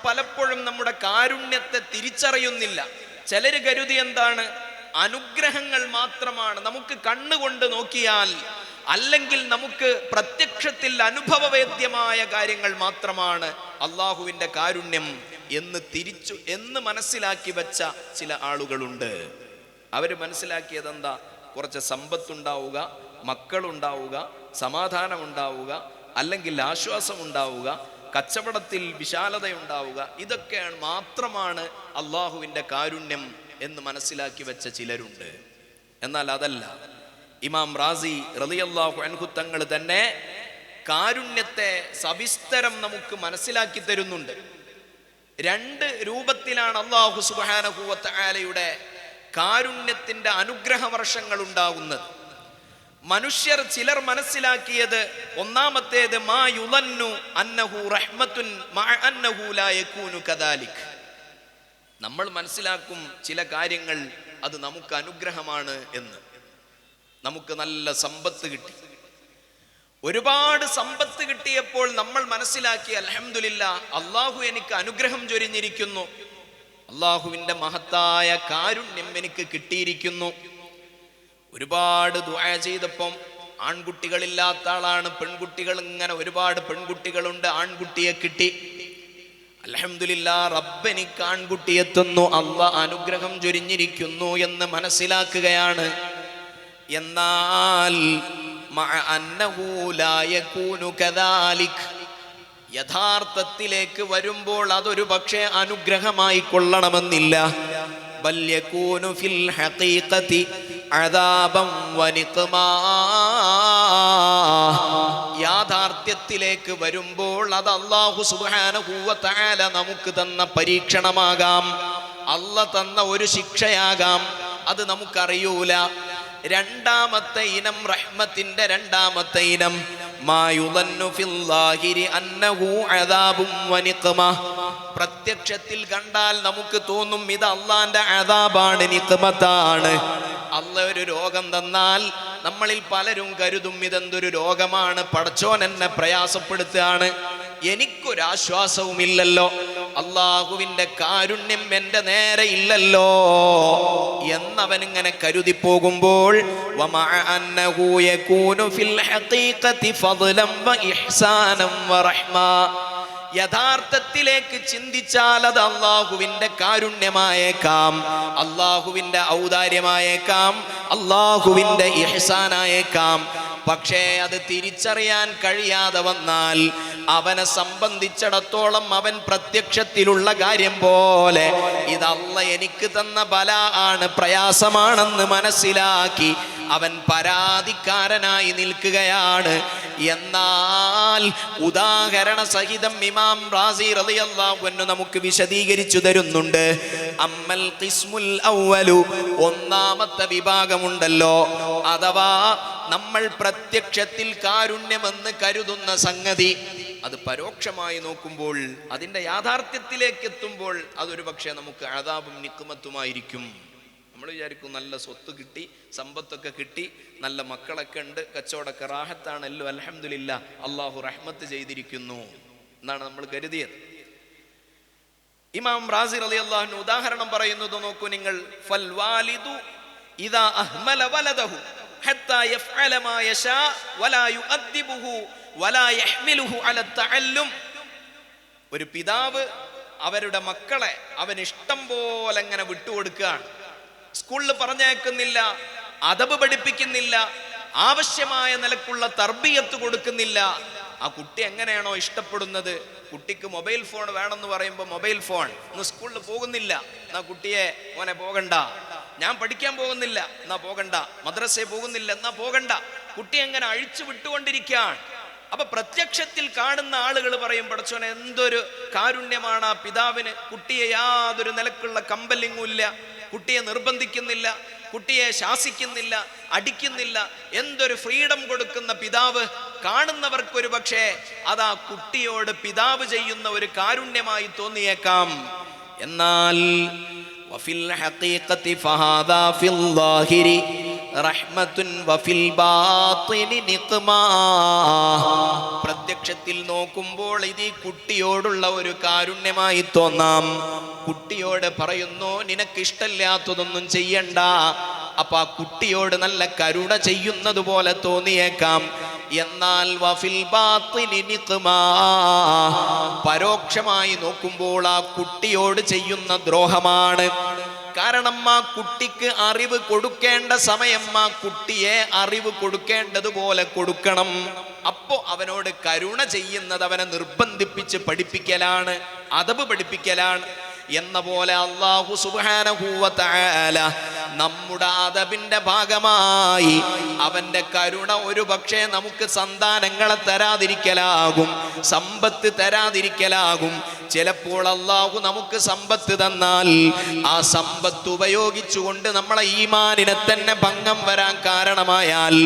പലപ്പോഴും നമ്മുടെ കാരുണ്യത്തെ തിരിച്ചറിയുന്നില്ല. ചിലര് കരുതി എന്താണ്, അനുഗ്രഹങ്ങൾ മാത്രമാണ്, നമുക്ക് കണ്ണുകൊണ്ട് നോക്കിയാൽ അല്ലെങ്കിൽ നമുക്ക് പ്രത്യക്ഷത്തിൽ അനുഭവവേദ്യമായ കാര്യങ്ങൾ മാത്രമാണ് അള്ളാഹുവിൻ്റെ കാരുണ്യം എന്ന് മനസ്സിലാക്കി വെച്ച ചില ആളുകളുണ്ട്. അവര് മനസ്സിലാക്കിയത് എന്താ, കുറച്ച് സമ്പത്തുണ്ടാവുക, മക്കളുണ്ടാവുക, സമാധാനം ഉണ്ടാവുക, അല്ലെങ്കിൽ ആശ്വാസം ഉണ്ടാവുക, കച്ചവടത്തിൽ വിശാലതയുണ്ടാവുക, ഇതൊക്കെയാണ് മാത്രമാണ് അള്ളാഹുവിൻ്റെ കാരുണ്യം എന്ന് മനസ്സിലാക്കി വെച്ച ചിലരുണ്ട്. എന്നാൽ അതല്ല. ഇമാം റാസി റളിയല്ലാഹു അൻഹു തങ്ങൾ തന്നെ കാരുണ്യത്തെ സവിസ്തരം നമുക്ക് മനസ്സിലാക്കി തരുന്നുണ്ട്. രണ്ട് രൂപത്തിലാണ് അല്ലാഹു സുബ്ഹാനഹു വ തആലയുടെ കാരുണ്യത്തിന്റെ അനുഗ്രഹ വർഷങ്ങൾ ഉണ്ടാകുന്നത്. മനുഷ്യർ ചിലർ മനസ്സിലാക്കിയത് ഒന്നാമത്തേത് മാ യുളന്നു അന്നഹു റഹ്മത്തുൻ മഅ അന്നഹു ലാ യകൂനു കദാലിക്. നമ്മൾ മനസ്സിലാക്കും ചില കാര്യങ്ങൾ അത് നമുക്ക് അനുഗ്രഹമാണ് എന്ന്. നമുക്ക് നല്ല സമ്പത്ത് കിട്ടി, ഒരുപാട് സമ്പത്ത് കിട്ടിയപ്പോൾ നമ്മൾ മനസ്സിലാക്കി അൽഹംദുലില്ലാഹ് അള്ളാഹു എനിക്ക് അനുഗ്രഹം ചൊരിഞ്ഞിരിക്കുന്നു, അള്ളാഹുവിൻ്റെ മഹത്തായ കാരുണ്യം എനിക്ക് കിട്ടിയിരിക്കുന്നു. ഒരുപാട് ദുആ ചെയ്തപ്പം ആൺകുട്ടികളില്ലാത്ത ആളാണ്, പെൺകുട്ടികൾ ഇങ്ങനെ ഒരുപാട് പെൺകുട്ടികളുണ്ട്, ആൺകുട്ടിയെ കിട്ടി, അൽഹംദുലില്ലാഹ് റബ്ബ് എനിക്ക് ആൺകുട്ടിയെ തന്നു, അള്ളാഹ് അനുഗ്രഹം ചൊരിഞ്ഞിരിക്കുന്നു എന്ന് മനസ്സിലാക്കുകയാണ്. എന്നാൽ മഅ അന്നഹു ലാ യകൂനു കദാലിക്, യഥാർത്ഥത്തിലേക്ക് വരുമ്പോൾ അതൊരു പക്ഷേ അനുഗ്രഹമായി കൊള്ളണമെന്നില്ല. ബൽ യകൂനു ഫിൽ ഹഖീഖതി അദാബൻ വനിഖ്മാ, യാഥാർത്ഥ്യത്തിലേക്ക് വരുമ്പോൾ അത് അല്ലാഹു സുബ്ഹാനഹു വ തആല നമുക്ക് തന്ന പരീക്ഷണമാകാം, അല്ലാഹ് തന്ന ഒരു ശിക്ഷയാകാം, അത് നമുക്കറിയൂല. രണ്ടാമത്തെ ഇനം, റഹ്മത്തിന്റെ രണ്ടാമത്തെ ഇനം മാ യുളന്നു ഫിൽ ളാഹിരി അന്നഹു അദാബുൻ വനിഖ്മ, പ്രത്യക്ഷത്തിൽ കണ്ടാൽ നമുക്ക് തോന്നും ഇത് അള്ളാന്റെ അദാബാണ്, നിഖ്മത്താണ്. അള്ളാഹ് ഒരു രോഗം തന്നാൽ നമ്മളിൽ പലരും കരുതും ഇതെന്തൊരു രോഗമാണ്, പടച്ചോൻ എന്നെ പ്രയാസപ്പെടുത്തുകയാണ്, എനിക്കൊരാശ്വാസവുമില്ലല്ലോ, അള്ളാഹുവിൻ്റെ കാരുണ്യം എൻ്റെ നേരെ ഇല്ലല്ലോ എന്നവനിങ്ങനെ കരുതി പോകുമ്പോൾ വമഅ അന്നഹു യകൂനു ഫിൽ ഹഖീഖതി ഫദ്ലൻ വ ഇഹ്സാനൻ വ റഹ്മ, യഥാർത്ഥത്തിലേക്ക് ചിന്തിച്ചാൽ അത് അള്ളാഹുവിൻ്റെ കാരുണ്യമായേക്കാം, അള്ളാഹുവിൻ്റെ ഔദാര്യമായേക്കാം, അള്ളാഹുവിൻ്റെ ഇഹ്സാനായേക്കാം. പക്ഷേ അത് തിരിച്ചറിയാൻ കഴിയാതെ വന്നാൽ അവനെ സംബന്ധിച്ചിടത്തോളം അവൻ പ്രത്യക്ഷത്തിലുള്ള കാര്യം പോലെ ഇത് അല്ലാഹ് എനിക്ക് തന്ന ബലാ ആണ്, പ്രയാസമാണെന്ന് മനസ്സിലാക്കി അവൻ പരാതിക്കാരനായി നിൽക്കുകയാണ്. എന്നാൽ ഉദാഹരണ സഹിതം ഇമാം റാസി റളിയല്ലാഹു അൻഹു നമുക്ക് വിശദീകരിച്ചു തരുന്നുണ്ട്. അമ്മൽ ഖിസ്മുൽ അവ്വലു, ഒന്നാമത്തെ വിഭാഗമുണ്ടല്ലോ, അഥവാ നമ്മൾ പ്രത്യക്ഷത്തിൽ കാരുണ്യമെന്ന് കരുതുന്ന സംഗതി അത് പരോക്ഷമായി നോക്കുമ്പോൾ, അതിൻ്റെ യാഥാർത്ഥ്യത്തിലേക്ക് എത്തുമ്പോൾ അതൊരു പക്ഷേ നമുക്ക് അദാബും നിഖ്മത്തുമായിരിക്കും. നമ്മൾ വിചാരിക്കും നല്ല സ്വത്ത് കിട്ടി, സമ്പത്തൊക്കെ കിട്ടി, നല്ല മക്കളൊക്കെ ഉണ്ട്, കച്ചവടമൊക്കെ റാഹത്താണല്ലോ, അൽഹംദുലില്ലാഹ് അള്ളാഹു റഹ്മത്ത് ചെയ്തിരിക്കുന്നു എന്നാണ് നമ്മൾ കരുതിയത്. ഇമാം റാസി റളിയല്ലാഹു അൻഹു ഉദാഹരണം പറയുന്നത് നോക്കൂ നിങ്ങൾ. ഫൽ വാലിദു ഇദാ അഹ്മല വലദഹു ഹത്താ യഫ്അല മാ യശാ വലാ യുഅദ്ദിബുഹു വലാ യഹ്മിലുഹു അല തഅല്ലും. ഒരു പിതാവ് അവരുടെ മക്കളെ അവൻ ഇഷ്ടം പോലെ അങ്ങനെ വിട്ടുകൊടുക്കുകയാണ്, സ്കൂളിൽ പറഞ്ഞയക്കുന്നില്ല, അദബ് പഠിപ്പിക്കുന്നില്ല, ആവശ്യമായ നിലക്കുള്ള തർബിയത്ത് കൊടുക്കുന്നില്ല. ആ കുട്ടി എങ്ങനെയാണോ ഇഷ്ടപ്പെടുന്നത്, കുട്ടിക്ക് മൊബൈൽ ഫോൺ വേണമെന്ന് പറയുമ്പോൾ മൊബൈൽ ഫോൺ, ഇന്ന് സ്കൂളിൽ പോകുന്നില്ല എന്നാ കുട്ടിയെ മോനെ പോകണ്ട, ഞാൻ പഠിക്കാൻ പോകുന്നില്ല എന്നാ പോകണ്ട, മദ്രസയിൽ പോകുന്നില്ല എന്നാ പോകണ്ട, കുട്ടി എങ്ങനെ അഴിച്ചു വിട്ടുകൊണ്ടിരിക്കുകയാണ്. അപ്പൊ പ്രത്യക്ഷത്തിൽ കാണുന്ന ആളുകൾ പറയും പടച്ചോനെ എന്തൊരു കാരുണ്യമാണ് ആ പിതാവിന്, കുട്ടിയെ യാതൊരു നിലക്കുള്ള കമ്പല്ലിങ്ങും ഇല്ല, കുട്ടിയെ നിർബന്ധിക്കുന്നില്ല, കുട്ടിയെ ശാസിക്കുന്നില്ല, അടിക്കുന്നില്ല, എന്തൊരു ഫ്രീഡം കൊടുക്കുന്ന പിതാവ്. കാണുന്നവർക്കൊരു പക്ഷേ അത് ആ കുട്ടിയോട് പിതാവ് ചെയ്യുന്ന ഒരു കാരുണ്യമായി തോന്നിയേക്കാം. എന്നാൽ വഫിൽ ഹഖീഖത്തി ഫഹാദാ ഫിൽ ളാഹിരി, റഹ്മത്തുൻ വഫിൽ ബാത്തിനി നിഖ്മാ. പ്രത്യക്ഷത്തിൽ നോക്കുമ്പോൾ ഇത് ഈ കുട്ടിയോടുള്ള ഒരു കാരുണ്യമായി തോന്നാം. കുട്ടിയോട് പറയുന്നു നിനക്ക് ഇഷ്ടമില്ലാത്തതൊന്നും ചെയ്യണ്ട. അപ്പൊ ആ കുട്ടിയോട് നല്ല കരുണ ചെയ്യുന്നത് പോലെ തോന്നിയേക്കാം. എന്നാൽ വഫിൽ ബാത്തിനി നിഖ്മാ, പരോക്ഷമായി നോക്കുമ്പോൾ ആ കുട്ടിയോട് ചെയ്യുന്ന ദ്രോഹമാണ്. കാരണം ആ കുട്ടിക്ക് അറിവ് കൊടുക്കേണ്ട സമയം ആ കുട്ടിയെ അറിവ് കൊടുക്കേണ്ടതുപോലെ കൊടുക്കണം. അപ്പോ അവനോട് കരുണ ചെയ്യുന്നത് അവനെ നിർബന്ധിപ്പിച്ച് പഠിപ്പിക്കലാണ്, അദബ് പഠിപ്പിക്കലാണ്. എന്ന പോലെ അല്ലാഹു സുബ്ഹാനഹു വ തആല നമ്മുടെ അദബിന്റെ ഭാഗമായി അവന്റെ കരുണ ഒരു പക്ഷേ നമുക്ക് സന്താനങ്ങളെ തരാതിരിക്കലാകും, സമ്പത്ത് തരാതിരിക്കലാകും. ചിലപ്പോൾ അല്ലാഹു നമുക്ക് സമ്പത്ത് തന്നാൽ ആ സമ്പത്ത് ഉപയോഗിച്ചുകൊണ്ട് നമ്മളെ ഈമാനിനെ തന്നെ ഭംഗം വരാൻ കാരണമായാൽ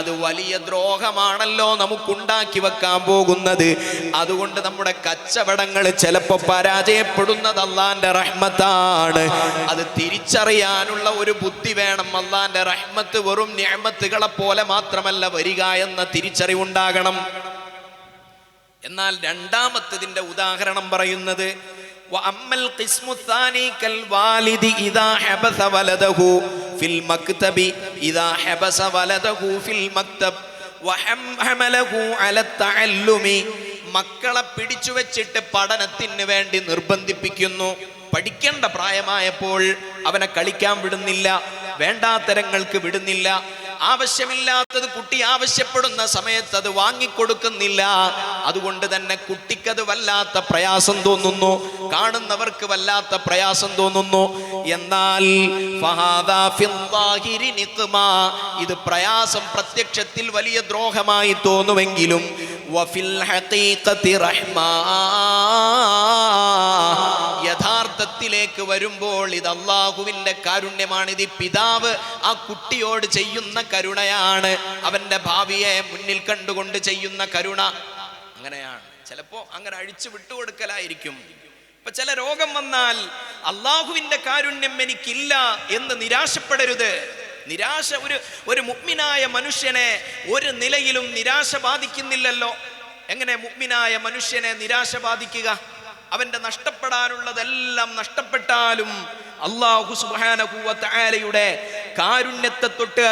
അത് വലിയ ദ്രോഹമാണല്ലോ നമുക്കുണ്ടാക്കി വെക്കാൻ പോകുന്നത്. അതുകൊണ്ട് നമ്മുടെ കച്ചവടങ്ങൾ ചിലപ്പോൾ പരാജയപ്പെടുന്നത് അല്ലാഹുവിന്റെ റഹ്മത്താണ്. അത് തിരിച്ചറിയാനുള്ള ഒരു ബുദ്ധി വേണം. അല്ലാഹുവിന്റെ റഹ്മത്ത് വെറും നിഅമത്തുകളെ പോലെ മാത്രമല്ല വരിക എന്ന തിരിച്ചറിവുണ്ടാകണം. എന്നാൽ രണ്ടാമത്തതിന്റെ ഉദാഹരണം പറയുന്നത് വഅമ്മൽ ഖിസ്മു ത്സാനി കൽ വാലിദി ഇദാ ഹബസ വലദഹു ഫിൽ മക്തബി ഇദാ ഹബസ വലദഹു ഫിൽ മക്തബ് വഹമലഹു അല തഅല്ലുമി. മക്കളെ പിടിച്ചു വെച്ചിട്ട് പഠനത്തിന് വേണ്ടി നിർബന്ധിപ്പിക്കുന്നു. പഠിക്കേണ്ട പ്രായമായപ്പോൾ അവനെ കളിക്കാൻ വിടുന്നില്ല, വേണ്ടാത്തരങ്ങൾക്ക് വിടുന്നില്ല, ആവശ്യമില്ലാത്തത് കുട്ടി ആവശ്യപ്പെടുന്ന സമയത്ത് അത് വാങ്ങിക്കൊടുക്കുന്നില്ല. അതുകൊണ്ട് തന്നെ കുട്ടിക്കത് വല്ലാത്ത പ്രയാസം തോന്നുന്നു, കാണുന്നവർക്ക് വല്ലാത്ത പ്രയാസം തോന്നുന്നു. എന്നാൽ ഇത് പ്രയാസം പ്രത്യക്ഷത്തിൽ വലിയ ദ്രോഹമായി തോന്നുമെങ്കിലും യഥാർത്ഥത്തിലേക്ക് വരുമ്പോൾ ഇത് അല്ലാഹുവിന്റെ കാരുണ്യമാണ്. ഇത് പിതാവ് ആ കുട്ടിയോട് ചെയ്യുന്ന കരുണയാണ്, അവന്റെ ഭാവിയെ മുന്നിൽ കണ്ടുകൊണ്ട് ചെയ്യുന്ന കരുണ. അങ്ങനെയാണ്. ചിലപ്പോ അങ്ങനെ അഴിച്ചു വിട്ടുകൊടുക്കലായിരിക്കും. ഇപ്പൊ ചില രോഗം വന്നാൽ അല്ലാഹുവിന്റെ കാരുണ്യം എനിക്കില്ല എന്ന് നിരാശപ്പെടരുത്. നിരാശ ഒരു മുഅ്മിനായ മനുഷ്യനെ ഒരു നിലയിലും നിരാശ ബാധിക്കുന്നില്ലല്ലോ. എങ്ങനെ മുഅ്മിനായ മനുഷ്യനെ നിരാശ ബാധിക്കുക? അവന്റെ നഷ്ടപ്പെടാനുള്ളതെല്ലാം നഷ്ടപ്പെട്ടാലും അല്ലാഹു സുബ്ഹാനഹു വ തആലയുടെ കാരുണ്യത്തെ തൊട്ട്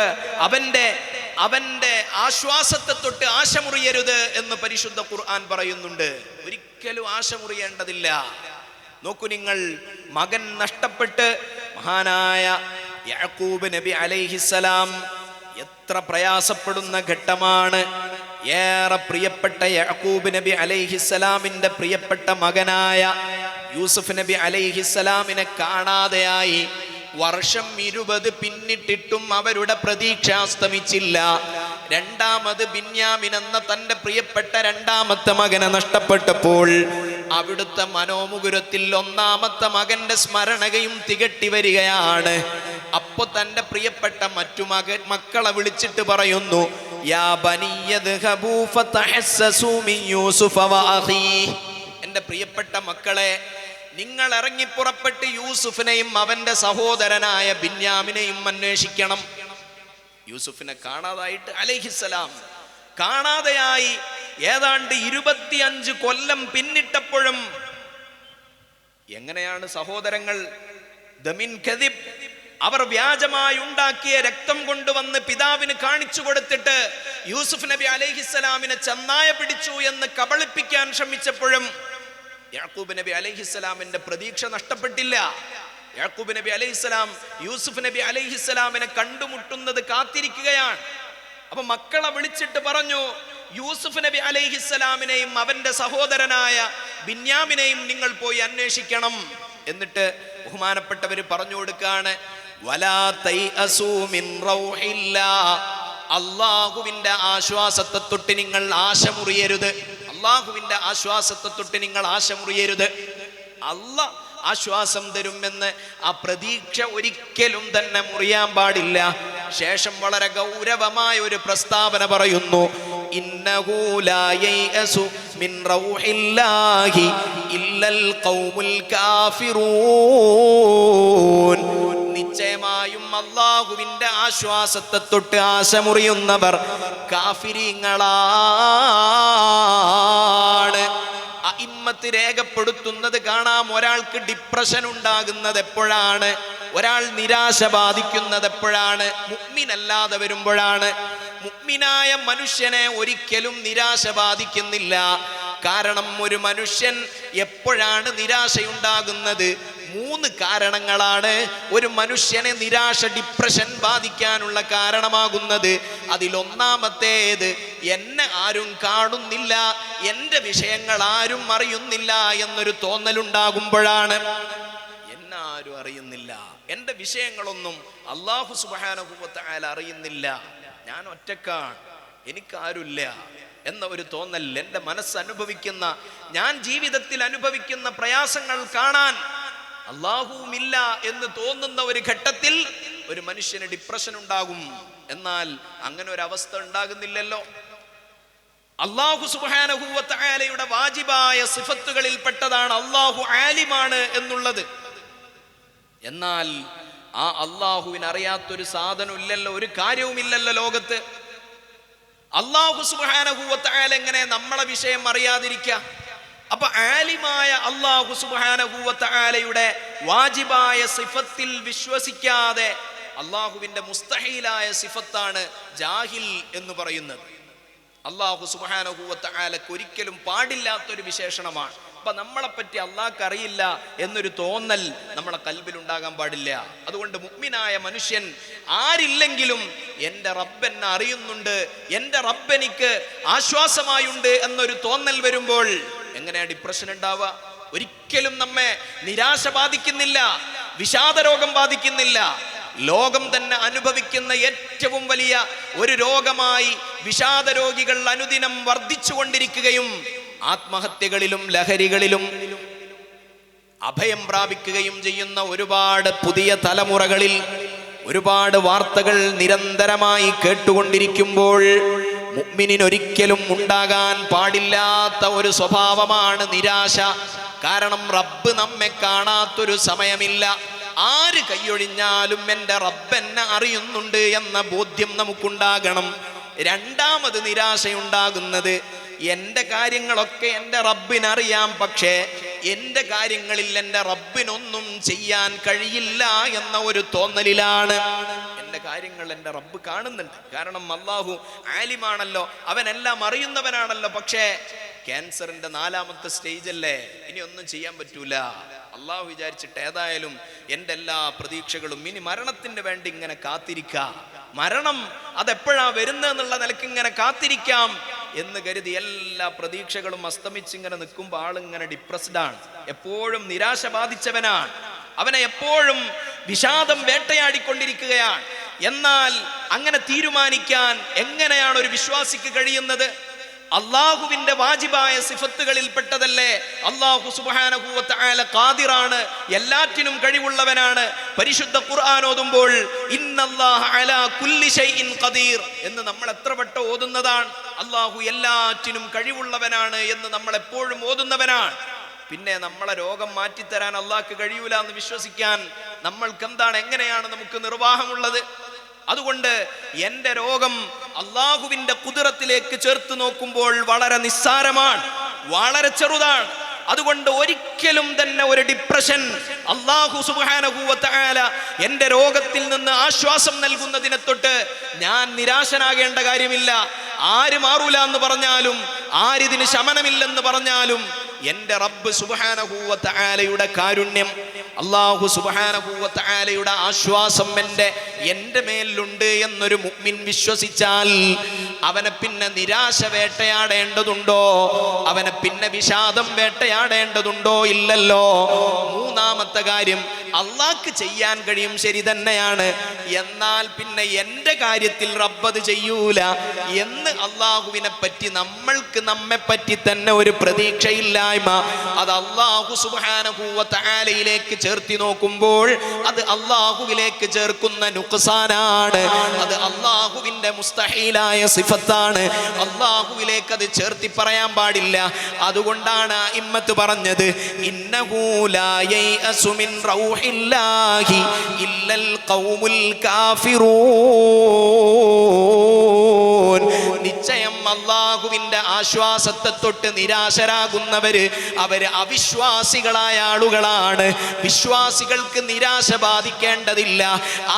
അവന്റെ ആശ്വാസത്തെ തൊട്ട് ആശമുറിയരുത് എന്ന് പരിശുദ്ധ ഖുർആൻ പറയുന്നുണ്ട്. ഒരിക്കലും ആശമുറിയേണ്ടതില്ല. നോക്കൂ നിങ്ങൾ, മകൻ നഷ്ടപ്പെട്ട് മഹാനായ യാക്കൂബ് നബി അലൈഹിസ്സലാം എത്ര പ്രയാസപ്പെടുന്ന ഘട്ടമാണ്. ഏറെ പ്രിയപ്പെട്ട യാക്കൂബ് നബി അലൈഹിസ്സലാമിന്റെ പ്രിയപ്പെട്ട മകനായ യൂസുഫ് നബി അലൈഹിസ്സലാമിനെ കാണാതെയായി. വർഷം 20 പിന്നിട്ടിട്ടും അവരുടെ പ്രതീക്ഷ അസ്തമിച്ചില്ല. രണ്ടാമത് ബിന്യാമിൻ എന്ന തന്റെ പ്രിയപ്പെട്ട രണ്ടാമത്തെ മകനെ നഷ്ടപ്പെട്ടപ്പോൾ അവിടുത്തെ മനോമുകുരത്തിൽ ഒന്നാമത്തെ മകന്റെ സ്മരണകയും തികട്ടി വരികയാണ്. അപ്പൊ തന്റെ പ്രിയപ്പെട്ട മറ്റു മക്കളെ വിളിച്ചിട്ട് പറയുന്നു, യാ ബനിയദ്ഹബൂ ഫതഹസ്സസൂ മിൻ യൂസുഫ വഅഖീഹി. എന്റെ പ്രിയപ്പെട്ട മക്കളെ, നിങ്ങൾ ഇറങ്ങി പുറപ്പെട്ട് യൂസുഫിനെയും അവന്റെ സഹോദരനായ ബിന്യാമിനെയും അന്വേഷിക്കണം. യൂസുഫിനെ കാണാതായിട്ട് അലൈഹിസ്സലാം കാണാതെയായി ഏതാണ്ട് 25 കൊല്ലം പിന്നിട്ടപ്പോഴും എങ്ങനെയാണ് സഹോദരങ്ങൾ ദമിൻ കദിബ്, അവർ വ്യാജമായി ഉണ്ടാക്കിയ രക്തം കൊണ്ടുവന്ന് പിതാവിന് കാണിച്ചു കൊടുത്തിട്ട് യൂസുഫ് നബി അലൈഹിസ്സലാമിനെ ചെന്നായ പിടിച്ചു എന്ന് കബളിപ്പിക്കാൻ ശ്രമിച്ചപ്പോഴും യാക്കൂബ് നബി അലൈഹിസ്സലാമിന്റെ പ്രതീക്ഷ നഷ്ടപ്പെട്ടില്ല. യാക്കൂബ് നബി അലൈഹിസ്സലാം യൂസുഫ് നബി അലൈഹിസ്സലാമിനെ കണ്ടുമുട്ടുന്നത് കാത്തിരിക്കുകയാണ്. അപ്പൊ മക്കളെ വിളിച്ചിട്ട് പറഞ്ഞു, യൂസുഫ് നബി അലൈഹിസ്സലാമിനെയും അവന്റെ സഹോദരനായ ബിന്യാമിനെയും നിങ്ങൾ പോയി അന്വേഷിക്കണം. എന്നിട്ട് ബഹുമാനപ്പെട്ടവര് പറഞ്ഞു കൊടുക്കാണ്, വലാ തൈഅസൂ മിൻ റൗഹില്ലാ, അല്ലാഹുവിന്റെ ആശ്വാസത്തെ തൊട്ട് നിങ്ങൾ ആശമുറിയരുത്. അല്ലാഹുവിന്റെ ആശ്വാസത്തെ തൊട്ട് നിങ്ങൾ ആശമുറിയരുത്. അല്ലാഹ് ആശ്വാസം തരുമെന്ന് ആ പ്രതീക്ഷ ഒരിക്കലും തന്നെ മുറിയാൻ പാടില്ല. ശേഷം വളരെ ഗൗരവമായ ഒരു പ്രസ്താവന പറയുന്നു, ഇന്നഹു ലാ യയഅസു മിൻ റൗഹില്ലാഹി ഇല്ലൽ ഖൗമുൽ കാഫിറൂൻ. നിശ്ചയമായും അല്ലാഹുവിന്റെ ആശ്വാസത്തെ തൊട്ട് ആശമുറിയുന്നവർ കാഫിരീങ്ങളാണ്. അഇമ്മത്ത് രേഖപ്പെടുത്തുന്നത് കാണാം, ഒരാൾക്ക് ഡിപ്രഷൻ ഉണ്ടാകുന്നത് എപ്പോഴാണ്, ഒരാൾ നിരാശ ബാധിക്കുന്നത് എപ്പോഴാണ്? മുഅ്മിനല്ലാതെ വരുമ്പോഴാണ്. മുഅ്മിനായ മനുഷ്യനെ ഒരിക്കലും നിരാശ ബാധിക്കുന്നില്ല. കാരണം ഒരു മനുഷ്യൻ എപ്പോഴാണ് നിരാശയുണ്ടാകുന്നത്? 3 കാരണങ്ങളാണ് ഒരു മനുഷ്യനെ നിരാശ, ഡിപ്രഷൻ ബാധിക്കാനുള്ള കാരണമാകുന്നത്. അതിലൊന്നാമത്തേത്, എന്നെ ആരും കാണുന്നില്ല, എൻ്റെ വിഷയങ്ങൾ ആരും അറിയുന്നില്ല എന്നൊരു തോന്നലുണ്ടാകുമ്പോഴാണ്. എന്നെ ആരും അറിയുന്നില്ല, എൻ്റെ വിഷയങ്ങളൊന്നും അല്ലാഹു സുബ്ഹാനഹു വ തആല അറിയുന്നില്ല, ഞാൻ ഒറ്റക്കാണ്, എനിക്കാരുമില്ല എന്ന ഒരു തോന്നൽ, എൻ്റെ മനസ്സ് അനുഭവിക്കുന്ന, ഞാൻ ജീവിതത്തിൽ അനുഭവിക്കുന്ന പ്രയാസങ്ങൾ കാണാൻ അല്ലാഹുവില്ല എന്ന് തോന്നുന്ന ഒരു ഘട്ടത്തിൽ ഒരു മനുഷ്യന് ഡിപ്രഷൻ ഉണ്ടാകും. എന്നാൽ അങ്ങനെ ഒരു അവസ്ഥ ഉണ്ടാകുന്നില്ലല്ലോ. അല്ലാഹു സുബ്ഹാനഹു വ തആലയുടെ വാജിബായ സിഫത്തുകളിൽ പെട്ടതാണ് അല്ലാഹു ആലിമാണ് എന്നുള്ളത്. എന്നാൽ ആ അല്ലാഹുവിനെ അറിയാത്തൊരു സാധനം ഇല്ലല്ലോ, ഒരു കാര്യവുമില്ലല്ലോ ലോകത്ത്. അല്ലാഹു സുബ്ഹാനഹു വ തആല എങ്ങനെ നമ്മളെ വിഷയം അറിയാതിരിക്കുക? അപ്പൊ ആലിമായ അല്ലാഹു സുബ്ഹാനഹു വ തആലയുടെ വാജിബായ സിഫത്തിൽ വിശ്വസിക്കാതെ അല്ലാഹുവിന്റെ മുസ്തഹീലായ സിഫത്താണ് ജാഹിൽ എന്ന് പറയുന്നത്. അല്ലാഹു സുബ്ഹാനഹു വ തആലക്ക് ഒരിക്കലും പാടില്ലാത്തൊരു വിശേഷണമാണ്. അപ്പൊ നമ്മളെപ്പറ്റി അള്ളാഹ്ക്ക് അറിയില്ല എന്നൊരു തോന്നൽ നമ്മളെ കൽബിൽ ഉണ്ടാകാൻ പാടില്ല. അതുകൊണ്ട് മുഅ്മിനായ മനുഷ്യൻ ആരില്ലെങ്കിലും എൻ്റെ റബ്ബ് എന്നെ അറിയുന്നുണ്ട്, എൻ്റെ റബ്ബ് എനിക്ക് ആശ്വാസമായുണ്ട് എന്നൊരു തോന്നൽ വരുമ്പോൾ എങ്ങനെയാ ഡിപ്രഷൻ ഉണ്ടാവുക? ഒരിക്കലും നമ്മെ നിരാശ ബാധിക്കുന്നില്ല, വിഷാദരോഗം ബാധിക്കുന്നില്ല. ലോകം തന്നെ അനുഭവിക്കുന്ന ഏറ്റവും വലിയ ഒരു രോഗമായി വിഷാദരോഗികൾ അനുദിനം വർദ്ധിച്ചുകൊണ്ടിരിക്കുകയും ആത്മഹത്യകളിലും ലഹരികളിലും അഭയം പ്രാപിക്കുകയും ചെയ്യുന്ന ഒരുപാട് പുതിയ തലമുറകളിൽ ഒരുപാട് വാർത്തകൾ നിരന്തരമായി കേട്ടുകൊണ്ടിരിക്കുമ്പോൾ മുഅ്മിനിന് ഒരിക്കലും ഉണ്ടാകാൻ പാടില്ലാത്ത ഒരു സ്വഭാവമാണ് നിരാശ. കാരണം റബ്ബ് നമ്മെ കാണാത്തൊരു സമയമില്ല. ആര് കൈയൊഴിഞ്ഞാലും എൻ്റെ റബ്ബ് എന്നെ അറിയുന്നുണ്ട് എന്ന ബോധ്യം നമുക്കുണ്ടാകണം. രണ്ടാമത് നിരാശയുണ്ടാകുന്നത്, എൻ്റെ കാര്യങ്ങളൊക്കെ എൻ്റെ റബ്ബിനറിയാം, പക്ഷേ എൻ്റെ കാര്യങ്ങളിൽ എൻ്റെ റബ്ബിനൊന്നും ചെയ്യാൻ കഴിയില്ല എന്ന ഒരു തോന്നലിലാണ്. എൻ്റെ കാര്യങ്ങൾ എൻ്റെ റബ്ബ് കാണുന്നുണ്ട്, കാരണം അല്ലാഹു ആലിമാണല്ലോ, അവനെല്ലാം അറിയുന്നവനാണല്ലോ. പക്ഷേ ക്യാൻസറിന്റെ 4ാമത്തെ സ്റ്റേജ് അല്ലേ, ഇനി ഒന്നും ചെയ്യാൻ പറ്റൂല. അള്ളാഹു വിചാരിച്ചിട്ട് ഏതായാലും എൻ്റെ എല്ലാ പ്രതീക്ഷകളും ഇനി മരണത്തിന് വേണ്ടി ഇങ്ങനെ കാത്തിരിക്കാം, മരണം അതെപ്പോഴാ വരുന്നതെന്നുള്ള നിലക്ക് ഇങ്ങനെ കാത്തിരിക്കാം എന്ന് കരുതി എല്ലാ പ്രതീക്ഷകളും അസ്തമിച്ചിങ്ങനെ നിൽക്കുമ്പോൾ ആളിങ്ങനെ ഡിപ്രസ്ഡ് ആണ്, എപ്പോഴും നിരാശ ബാധിച്ചവനാണ്, അവനെ എപ്പോഴും വിഷാദം വേട്ടയാടിക്കൊണ്ടിരിക്കുകയാണ്. എന്നാൽ അങ്ങനെ തീരുമാനിക്കാൻ എങ്ങനെയാണ് ഒരു വിശ്വാസിക്ക് കഴിയുന്നത്? അള്ളാഹുവിന്റെ വാജിബായ സിഫത്തുകളിൽ പെട്ടതല്ലേ അല്ലാഹു സുബ്ഹാനഹു വ തആല ഖാദിറാണ്, എല്ലാറ്റിനും കഴിവുള്ളവനാണ്. പരിശുദ്ധ ഖുർആൻ ഓതുമ്പോൾ ഇന്നല്ലാഹ അലാ കുല്ലി ഷൈഇൻ ഖദീർ എന്ന് നമ്മൾ എത്ര വട്ടം ഓതുന്നതാണ്. അല്ലാഹു എല്ലാറ്റിനും കഴിവുള്ളവനാണ് എന്ന് നമ്മൾ എപ്പോഴും ഓതുന്നവനാണ്. പിന്നെ നമ്മളെ രോഗം മാറ്റിത്തരാൻ അള്ളാഹ്ക്ക് കഴിയൂല എന്ന് വിശ്വസിക്കാൻ നമ്മൾക്ക് എന്താണ്, എങ്ങനെയാണ് നമുക്ക് നിർവാഹമുള്ളത്? അതുകൊണ്ട് എൻ്റെ രോഗം അള്ളാഹുവിന്റെ ഖുദ്റത്തിലേക്ക് ചേർത്ത് നോക്കുമ്പോൾ വളരെ നിസ്സാരമാണ്, വളരെ ചെറുതാണ്. അതുകൊണ്ട് ഒരിക്കലും തന്നെ ഒരു ഡിപ്രഷൻ അല്ലാഹു സുബ്ഹാനഹു വ തആല എൻ്റെ രോഗത്തിൽ നിന്ന് ആശ്വാസം നൽകുന്നതിനെ തൊട്ട് ഞാൻ നിരാശനാകേണ്ട കാര്യമില്ല. ആര് മാറൂല എന്ന് പറഞ്ഞാലും, ആരിതിന് ശമനമില്ലെന്ന് പറഞ്ഞാലും എൻ്റെ റബ്ബ് സുബ്ഹാനഹു വ തആലയുടെ കാരുണ്യം, അല്ലാഹു സുബ്ഹാനഹു വ തആലയുടെ ആശ്വാസം എൻ്റെ മേലുണ്ട് എന്നൊരു മുഅ്മിൻ വിശ്വസിച്ചാൽ അവനെ പിന്നെ നിരാശ വേട്ടയാടേണ്ടതുണ്ടോ? അവനെ പിന്നെ വിഷാദം വേട്ടയാടേണ്ടതുണ്ടോ? ഇല്ലല്ലോ. മൂന്നാമത്തെ കാര്യം, അള്ളാഹ്ക്ക് ചെയ്യാൻ കഴിയും, ശരി തന്നെയാണ്. എന്നാൽ പിന്നെ എൻ്റെ കാര്യത്തിൽ റബ്ബത് ചെയ്യൂല എന്ന് അള്ളാഹുവിനെ പറ്റി നമ്മെ പറ്റി തന്നെ ഒരു പ്രതീക്ഷയില്ലായ്മ, അത് അള്ളാഹു സുബ്ഹാനഹു വ തആലയിലേക്ക് ചേർത്തി നോക്കുമ്പോൾ അത് അള്ളാഹുവിലേക്ക് ചേർക്കുന്ന നുഖ്സാനാണ്. അത് അള്ളാഹുവിന്റെ മുസ്തഹീലായ സിഫത്താണ്. അള്ളാഹുവിലേക്ക് അത് ചേർത്തി പറയാൻ പാടില്ല. അതുകൊണ്ടാണ് ഇമ്മത്ത് പറഞ്ഞത് ഇന്നഹു ലാ യൈഅസു മിൻ റൗഹില്ലാഹി ഇല്ലൽ ഖൗമുൽ കാഫിറൂൻ. നിശ്ചയം അള്ളാഹുവിന്റെ ആശ്വാസത്തെ തൊട്ട് നിരാശരാകുന്നവര് അവര് അവിശ്വാസികളായ ആളുകളാണ്. വിശ്വാസികൾക്ക് നിരാശ ബാധിക്കേണ്ടതില്ല.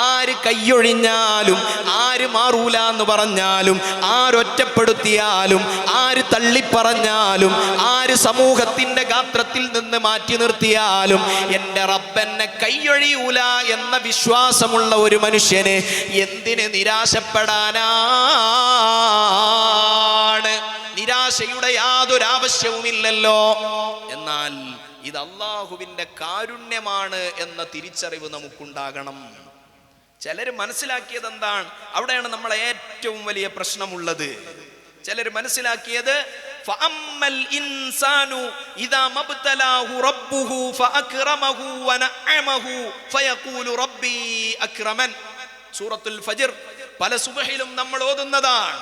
ആര് കൈയൊഴിഞ്ഞാലും, ആര് മാറൂല എന്ന് പറഞ്ഞാലും, ആരൊറ്റപ്പെടുത്തിയാലും, ആര് തള്ളിപ്പറഞ്ഞാലും, ആര് സമൂഹത്തിന്റെ ഗാത്രത്തിൽ നിന്ന് മാറ്റി നിർത്തിയാലും എൻ്റെ റബ്ബെന്നെ കൈയൊഴിയൂല എന്ന വിശ്വാസമുള്ള ഒരു മനുഷ്യന് എന്തിന് നിരാശപ്പെടാനാണ്? നിരാശയുടെ യാതൊരു ആവശ്യവുമില്ലല്ലോ. എന്നാൽ ഇത് അള്ളാഹുവിന്റെ കാരുണ്യമാണ് എന്ന തിരിച്ചറിവ് നമുക്കുണ്ടാകണം. ചിലർ മനസ്സിലാക്കിയത് എന്താണ്? അവിടെയാണ് നമ്മളെ ഏറ്റവും വലിയ പ്രശ്നമുള്ളത്. ചിലർ മനസ്സിലാക്കിയത് ഫഅമ്മൽ ഇൻസാനു ഇദാ മബ്തലാഹു റബ്ബുഹു ഫഅക്റമഹു വനഅമഹു ഫയഖൂലു റബ്ബി അക്രമൻ. സൂറത്തുൽ ഫജ്ർ പല സുബ്ഹിലും നമ്മൾ ഓതുന്നതാണ്.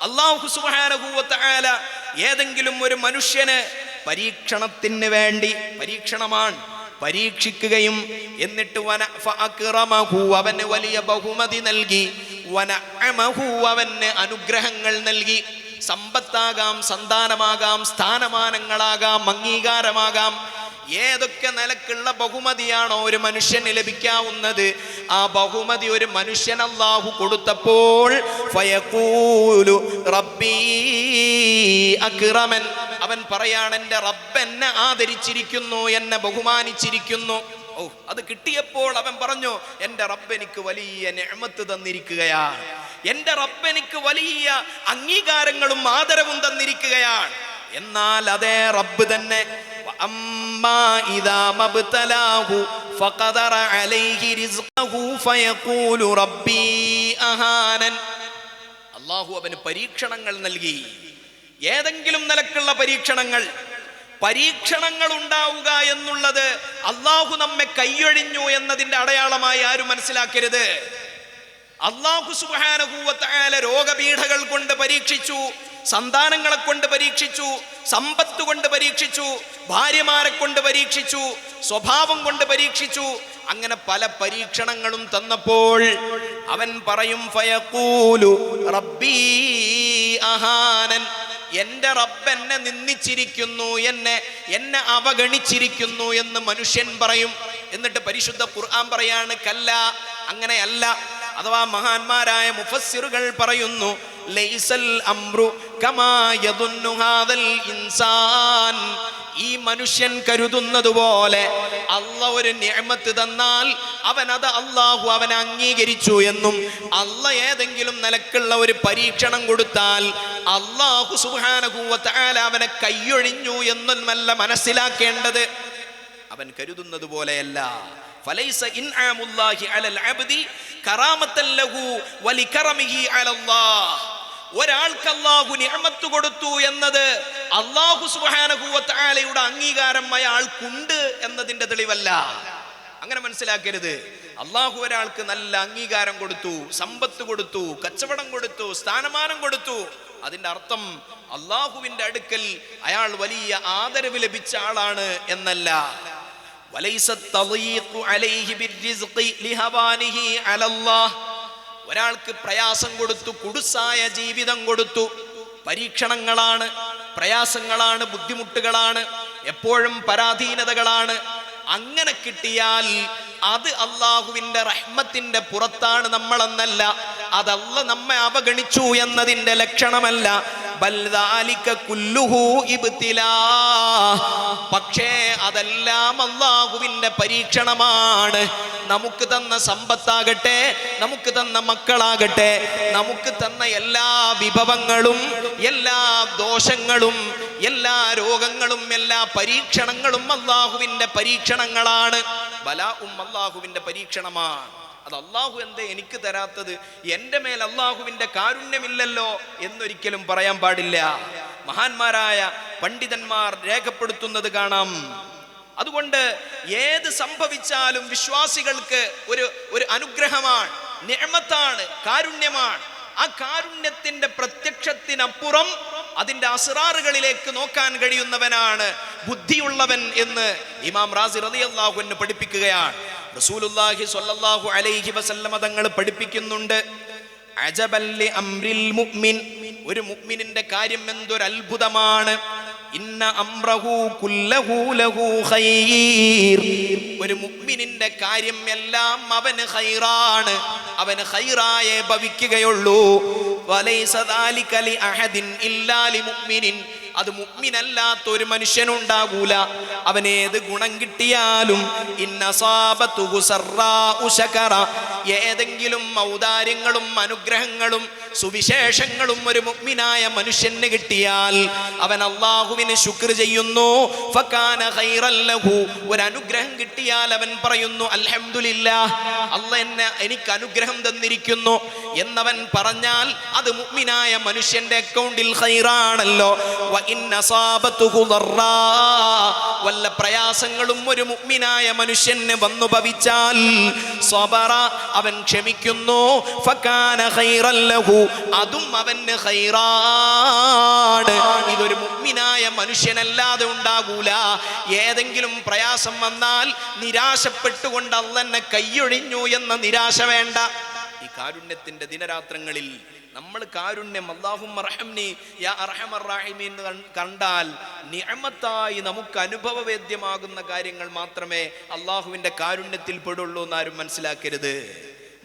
അല്ലാഹു സുബ്ഹാനഹു വ തആല ഏതെങ്കിലും ഒരു മനുഷ്യന് പരീക്ഷണത്തിന് വേണ്ടി, പരീക്ഷണമാണ്, പരീക്ഷിക്കുകയും എന്നിട്ട് അവന് വലിയ ബഹുമതി നൽകി, അവന് അനുഗ്രഹങ്ങൾ നൽകി. സമ്പത്താകാം, സന്താനമാകാം, സ്ഥാനമാനങ്ങളാകാം, അംഗീകാരമാകാം. ഏതൊക്കെ നിലക്കുള്ള ബഹുമതിയാണോ ഒരു മനുഷ്യന് ലഭിക്കാവുന്നത്, ആ ബഹുമതി ഒരു മനുഷ്യൻ അല്ലാഹു കൊടുത്തപ്പോൾ ഫയഖൂലു റബ്ബി അക്രമൻ, അവൻ പറയാണ് എൻ്റെ റബ്ബ് എന്നെ ആദരിച്ചിരിക്കുന്നു, എന്നെ ബഹുമാനിച്ചിരിക്കുന്നു. ഓ, അത് കിട്ടിയപ്പോൾ അവൻ പറഞ്ഞു എൻ്റെ റബ്ബ് എനിക്ക് വലിയ നിഅമത്ത് തന്നിരിക്കുകയാണ്, എൻ്റെ റബ്ബ് എനിക്ക് വലിയ അംഗീകാരങ്ങളും ആദരവും തന്നിരിക്കുകയാണ്. എന്നാൽ അതേ റബ്ബ് തന്നെ അമ്മാ ഇദാ മബ്തലാഹു ഫഖദറ അലൈഹി റിസ്ഖഹു ഫയഖൂലു റബ്ബി അഹാനൻ. അല്ലാഹു അവന് പരീക്ഷണങ്ങൾ നൽകി. ഏതെങ്കിലും നിലക്കുള്ള പരീക്ഷണങ്ങൾ ഉണ്ടാവുക എന്നുള്ളത് അല്ലാഹു നമ്മെ കൈയൊഴിഞ്ഞു എന്നതിന്റെ അടയാളമായി ആരും മനസ്സിലാക്കരുത്. അല്ലാഹു സുബ്ഹാനഹു വ തആല രോഗപീഠകൾ കൊണ്ട് പരീക്ഷിച്ചു, സന്താനങ്ങളെ കൊണ്ട് പരീക്ഷിച്ചു, സമ്പത്ത് കൊണ്ട് പരീക്ഷിച്ചു, ഭാര്യമാരെ കൊണ്ട് പരീക്ഷിച്ചു, സ്വഭാവം കൊണ്ട് പരീക്ഷിച്ചു. അങ്ങനെ പല പരീക്ഷണങ്ങളും തന്നപ്പോൾ അവൻ പറയും ഫയഖൂലു റബ്ബി അഹാനൻ, എൻ്റെ റബ്ബ് എന്നെ നിന്ദിച്ചിരിക്കുന്നു, എന്നെ അവഗണിച്ചിരിക്കുന്നു എന്ന് മനുഷ്യൻ പറയും. എന്നിട്ട് പരിശുദ്ധ ഖുർആൻ പറയാണ് കല്ല, അങ്ങനെയല്ല. അഥവാ മഹാന്മാരായ മുഫസ്സിറുകൾ പറയുന്നു ലൈസൽ അംറു കമാ യദുന്നു ഹാദൽ ഇൻസാൻ. ഈ മനുഷ്യൻ കരുതുന്നത് പോലെ അല്ലാഹു ഒരു നിഅമത്ത് തന്നാൽ അത് അല്ലാഹു അവനെ അംഗീകരിച്ചു എന്നും, അല്ലാഹു ഏതെങ്കിലും നിലക്കുള്ള ഒരു പരീക്ഷണം കൊടുത്താൽ അല്ലാഹു സുബ്ഹാനഹു വ തആല അവനെ കൈയൊഴിഞ്ഞു എന്നല്ല മനസ്സിലാക്കേണ്ടത്. അവൻ കരുതുന്നത് പോലെയല്ല. ഫലൈസ ഇൻആമുല്ലാഹി അലൽ അബ്ദി കറാമത്തൻ ലഹു വലികറമിഹി അലല്ലാഹ്. ഒരാൾക്ക് അല്ലാഹു നിഅമത്ത് കൊടുത്തു എന്നത് അല്ലാഹു സുബ്ഹാനഹു വ തആലയുടെ അംഗീകാരം അയാൾക്കുണ്ട് എന്നതിന്റെ തെളിവല്ല. അങ്ങനെ മനസ്സിലാക്കരുത്. അല്ലാഹു ഒരാൾക്ക് നല്ല അംഗീകാരം കൊടുത്തു, സമ്പത്ത് കൊടുത്തു, കച്ചവടം കൊടുത്തു, സ്ഥാനമാനം കൊടുത്തു, അതിന്റെ അർത്ഥം അല്ലാഹുവിന്റെ അടുക്കൽ അയാൾ വലിയ ആദരവ് ലഭിച്ച ആളാണ് എന്നല്ല. ഒരാൾക്ക് പ്രയാസം കൊടുത്തു, കുടുസായ ജീവിതം കൊടുത്തു, പരീക്ഷണങ്ങളാണ്, പ്രയാസങ്ങളാണ്, ബുദ്ധിമുട്ടുകളാണ്, എപ്പോഴും പരാധീനതകളാണ്. അങ്ങനെ കിട്ടിയാൽ അത് അല്ലാഹുവിന്റെ റഹ്മത്തിന്റെ പുറത്താണ് നമ്മളെന്നല്ല, അത് അല്ലാഹു നമ്മെ അവഗണിച്ചു എന്നതിന്റെ ലക്ഷണമല്ല. ബൽ ദാലിക കുല്ലുഹു ഇബ്തിലാ. പക്ഷേ അതെല്ലാം അല്ലാഹുവിന്റെ പരീക്ഷണമാണ്. നമുക്ക് തന്ന സമ്പത്താകട്ടെ, നമുക്ക് തന്ന മക്കളാകട്ടെ, നമുക്ക് തന്ന എല്ലാ വിഭവങ്ങളും, എല്ലാ ദോഷങ്ങളും, എല്ലാ രോഗങ്ങളും, എല്ലാ പരീക്ഷണങ്ങളും അല്ലാഹുവിന്റെ പരീക്ഷണങ്ങളാണ്. ബലാഉം അല്ലാഹുവിന്റെ പരീക്ഷണമാണ്. അത് അള്ളാഹു എന്തേ എനിക്ക് തരാത്തത്, എൻ്റെ മേൽ അള്ളാഹുവിന്റെ കാരുണ്യമില്ലല്ലോ എന്നൊരിക്കലും പറയാൻ പാടില്ല. മഹാന്മാരായ പണ്ഡിതന്മാർ രേഖപ്പെടുത്തുന്നത് കാണാം. അതുകൊണ്ട് ഏത് സംഭവിച്ചാലും വിശ്വാസികൾക്ക് ഒരു അനുഗ്രഹമാണ്, നിഅമത്താണ്, കാരുണ്യമാണ്. ആ കാരുണ്യത്തിന്റെ പ്രത്യക്ഷത്തിനപ്പുറം അതിന്റെ അസ്റാറുകളിലേക്ക് നോക്കാൻ കഴിയുന്നവനാണ് ബുദ്ധിയുള്ളവൻ എന്ന് ഇമാം റാസി റളിയല്ലാഹു അൻഹു പഠിപ്പിക്കുകയാണ്. റസൂലുള്ളാഹി സ്വല്ലല്ലാഹു അലൈഹി വസല്ലമ തങ്ങൾ പഠിപ്പിക്കുന്നുണ്ട്, അജബൽ ലി അംരിൽ മുഅ്മിൻ, ഒരു മുഅ്മിനിന്റെ കാര്യം എന്തൊരു അത്ഭുതമാണ്. ഇന്ന അംറഹു കുല്ലഹു ലഹു ഖൈർ, ഒരു മുഅ്മിനിന്റെ കാര്യം എല്ലാം അവന് ഖൈറാണ്, അവന് ഖൈറായേ ഭവിക്കുകയുള്ളൂ. വലൈസ ദാലിക ലി അഹദിൻ ഇല്ലാ ലി മുഅ്മിനിൻ, അത് മുഅ്മിനല്ലാത്ത ഒരു മനുഷ്യനുണ്ടാകൂല. അവനേത് ഗുണം കിട്ടിയാലും ഇന്നസാബതുഹു സറാഉ ശകറ, ഏതെങ്കിലും ഔദാര്യങ്ങളും അനുഗ്രഹങ്ങളും സുവിശേഷങ്ങളും ഒരു മുഅ്മിനായ മനുഷ്യന് കിട്ടിയാൽ അവൻ അല്ലാഹുവിന് ശുക്ർ ചെയ്യുന്നു. ഫകാന ഖൈറൻ ലഹു, ഒരു അനുഗ്രഹം കിട്ടിയാൽ അവൻ പറയുന്നു അൽഹംദുലില്ലാഹ്, അല്ലാഹ് എനിക്ക് അനുഗ്രഹം തന്നിരിക്കുന്നു എന്നവൻ പറഞ്ഞാൽ അത് മുഅ്മിനായ മനുഷ്യന്റെ അക്കൗണ്ടിൽ ഖൈറാണല്ലോ. വല്ല പ്രയാസങ്ങളും ഒരു മുഅ്മിനായ മനുഷ്യന് വന്നു ഭവിച്ചാൽ സബറ, അവൻ ക്ഷമിക്കുന്നു. ഫകാന ഖൈറൻ ലഹു, അതും അവന് ഖൈറാണ്. ഇതൊരു മുഅ്മിനായ മനുഷ്യനല്ലാതെ ഉണ്ടാകൂല. ഏതെങ്കിലും പ്രയാസം വന്നാൽ നിരാശപ്പെട്ടുകൊണ്ട് അല്ലാഹ് കൈയൊഴിഞ്ഞു എന്ന നിരാശ വേണ്ട. ഈ കാരുണ്യത്തിന്റെ ദിനരാത്രങ്ങളിൽ നമ്മൾ കാരുണ്യം അല്ലാഹുമ്മ റഹംനി യാ അർഹമർ റഹീമീൻ കണ്ടാൽ നിഅമത്തായി നമുക്ക് അനുഭവവേദ്യമാകുന്ന കാര്യങ്ങൾ മാത്രമേ അല്ലാഹുവിന്റെ കാരുണ്യത്തിൽ പെടുള്ളൂ എന്നാരും മനസ്സിലാക്കരുത്.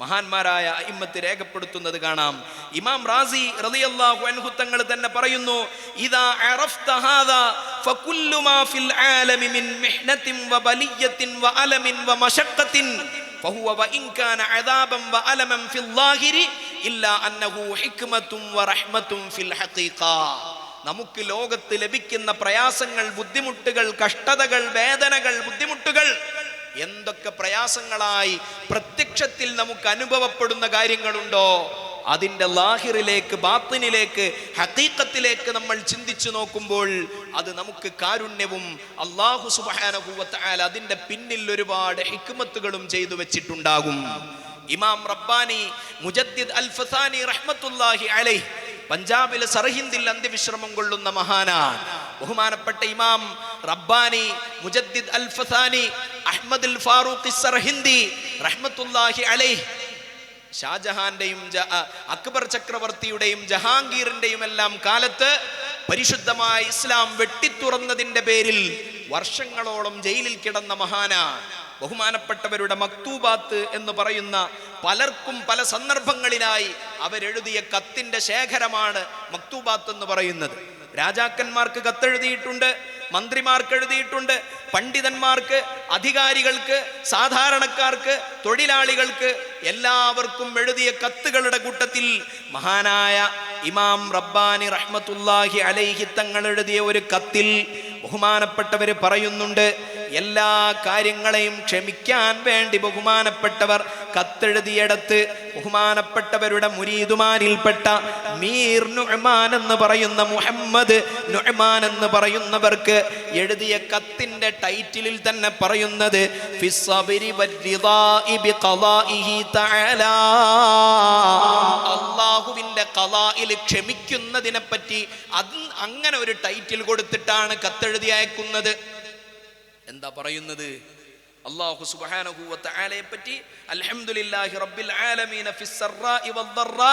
മഹാന്മാരായ അഇമ്മത്ത് രേഖപ്പെടുത്തുന്നത് കാണാം. ഇമാം റാസി റളിയല്ലാഹു അൻഹു തങ്ങൾ തന്നെ പറയുന്നു, ഇദാ അറഫ്ത ഹാദാ ഫകുല്ലു മാ ഫിൽ ആലമി മിൻ മിഹ്നത്തിൻ വബലിയത്തിൻ വഅലമിൻ വമശഖത്തിൻ ഫഹുവ വഇൻ കാന അദാബൻ വഅലമൻ ഫിൽ ളാഹിരി ഇല്ലാ അന്നഹു ഹിക്മത്തുൻ വറഹ്മത്തുൻ ഫിൽ ഹഖീഖ. നമുക്ക് ലോകത്ത് ലഭിക്കുന്ന പ്രയാസങ്ങൾ, ബുദ്ധിമുട്ടുകൾ, കഷ്ടതകൾ, വേദനകൾ, ബുദ്ധിമുട്ടുകൾ, എന്തൊക്കെ പ്രയാസങ്ങളായി പ്രത്യക്ഷത്തിൽ നമുക്ക് അനുഭവപ്പെടുന്ന കാര്യങ്ങളുണ്ടോ, അതിൻ്റെ ലാഹിറിലേക്ക്, ബാത്തിനിലേക്ക്, ഹഖീഖത്തിലേക്ക് നമ്മൾ ചിന്തിച്ചു നോക്കുമ്പോൾ അത് നമുക്ക് കാരുണ്യവും അല്ലാഹു സുബ്ഹാനഹു വ തആല അതിൻ്റെ പിന്നിൽ ഒരുപാട് ഹിക്മത്തുകളും ചെയ്തു വെച്ചിട്ടുണ്ടാകും. ഇമാം റബ്ബാനി മുജദ്ദിദ് അൽ ഫസാനി റഹ്മത്തുള്ളാഹി അലൈഹി പഞ്ചാബിലെ സർഹിന്ദിൽ അന്ത്യവിശ്രമം കൊള്ളുന്ന മഹാനാണ്. ബഹുമാനപ്പെട്ട ഇമാം റബ്ബാനി മുജദ്ദിദ് അൽ ഫസാനി അഹ്മദ് അൽ ഫാറൂഖി സർഹിന്ദി റഹ്മത്തുള്ളാഹി അലൈഹി ഷാജഹാന്റെയും അക്ബർ ചക്രവർത്തിയുടെയും ജഹാംഗീറിന്റെയും എല്ലാം കാലത്ത് പരിശുദ്ധമായ ഇസ്ലാം വെട്ടിത്തുറന്നതിന്റെ പേരിൽ വർഷങ്ങളോളം ജയിലിൽ കിടന്ന മഹാനാണ്. ബഹുമാനപ്പെട്ടവരുടെ മക്തൂബാത്ത് എന്ന് പറയുന്ന പലർക്കും പല സന്ദർഭങ്ങളിലായി അവരെഴുതിയ കത്തിന്റെ ശേഖരമാണ് മക്തൂബാത്ത് എന്ന് പറയുന്നത്. രാജാക്കന്മാർക്ക് കത്തെഴുതിയിട്ടുണ്ട്, മന്ത്രിമാർക്ക് എഴുതിയിട്ടുണ്ട്, പണ്ഡിതന്മാർക്ക്, അധികാരികൾക്ക്, സാധാരണക്കാർക്ക്, തൊഴിലാളികൾക്ക്, എല്ലാവർക്കും എഴുതിയ കത്തുകളുടെ കൂട്ടത്തിൽ മഹാനായ ഇമാം റബ്ബാനി റഹ്മത്തുള്ളാഹി അലൈഹി തങ്ങൾ എഴുതിയ ഒരു കത്തിൽ ബഹുമാനപ്പെട്ടവര് പറയുന്നുണ്ട്, എല്ലാ കാര്യങ്ങളെയും ക്ഷമിക്കാൻ വേണ്ടി ബഹുമാനപ്പെട്ടവർ കത്തെഴുതിയിടത്ത് ബഹുമാനപ്പെട്ടവരുടെ മുരീദുമാരിൽപ്പെട്ട മീർ നുഅ്മാൻ എന്ന് പറയുന്ന മുഹമ്മദ് നുഅ്മാൻ എന്ന് പറയുന്നവർക്ക് എഴുതിയ കത്തിന്റെ ടൈറ്റിലിൽ തന്നെ പറയുന്നത് ഫിസ്സബ്രി വരിദാഇ ബിഖളാഇഹി തആല, അല്ലാഹുവിന്റെ ഖളാഇൽ ക്ഷമിക്കുന്നതിനെ പറ്റി അത് അങ്ങനെ ഒരു ടൈറ്റിൽ കൊടുത്തിട്ടാണ് കത്തെഴുതി അയക്കുന്നത്. എന്താ പറയുന്നത്? അല്ലാഹു സുബ്ഹാനഹു വ തആലയെ പറ്റി അൽഹംദുലില്ലാഹി റബ്ബിൽ ആലമീന ഫിസ്സറാഇ വദ്ദറാ,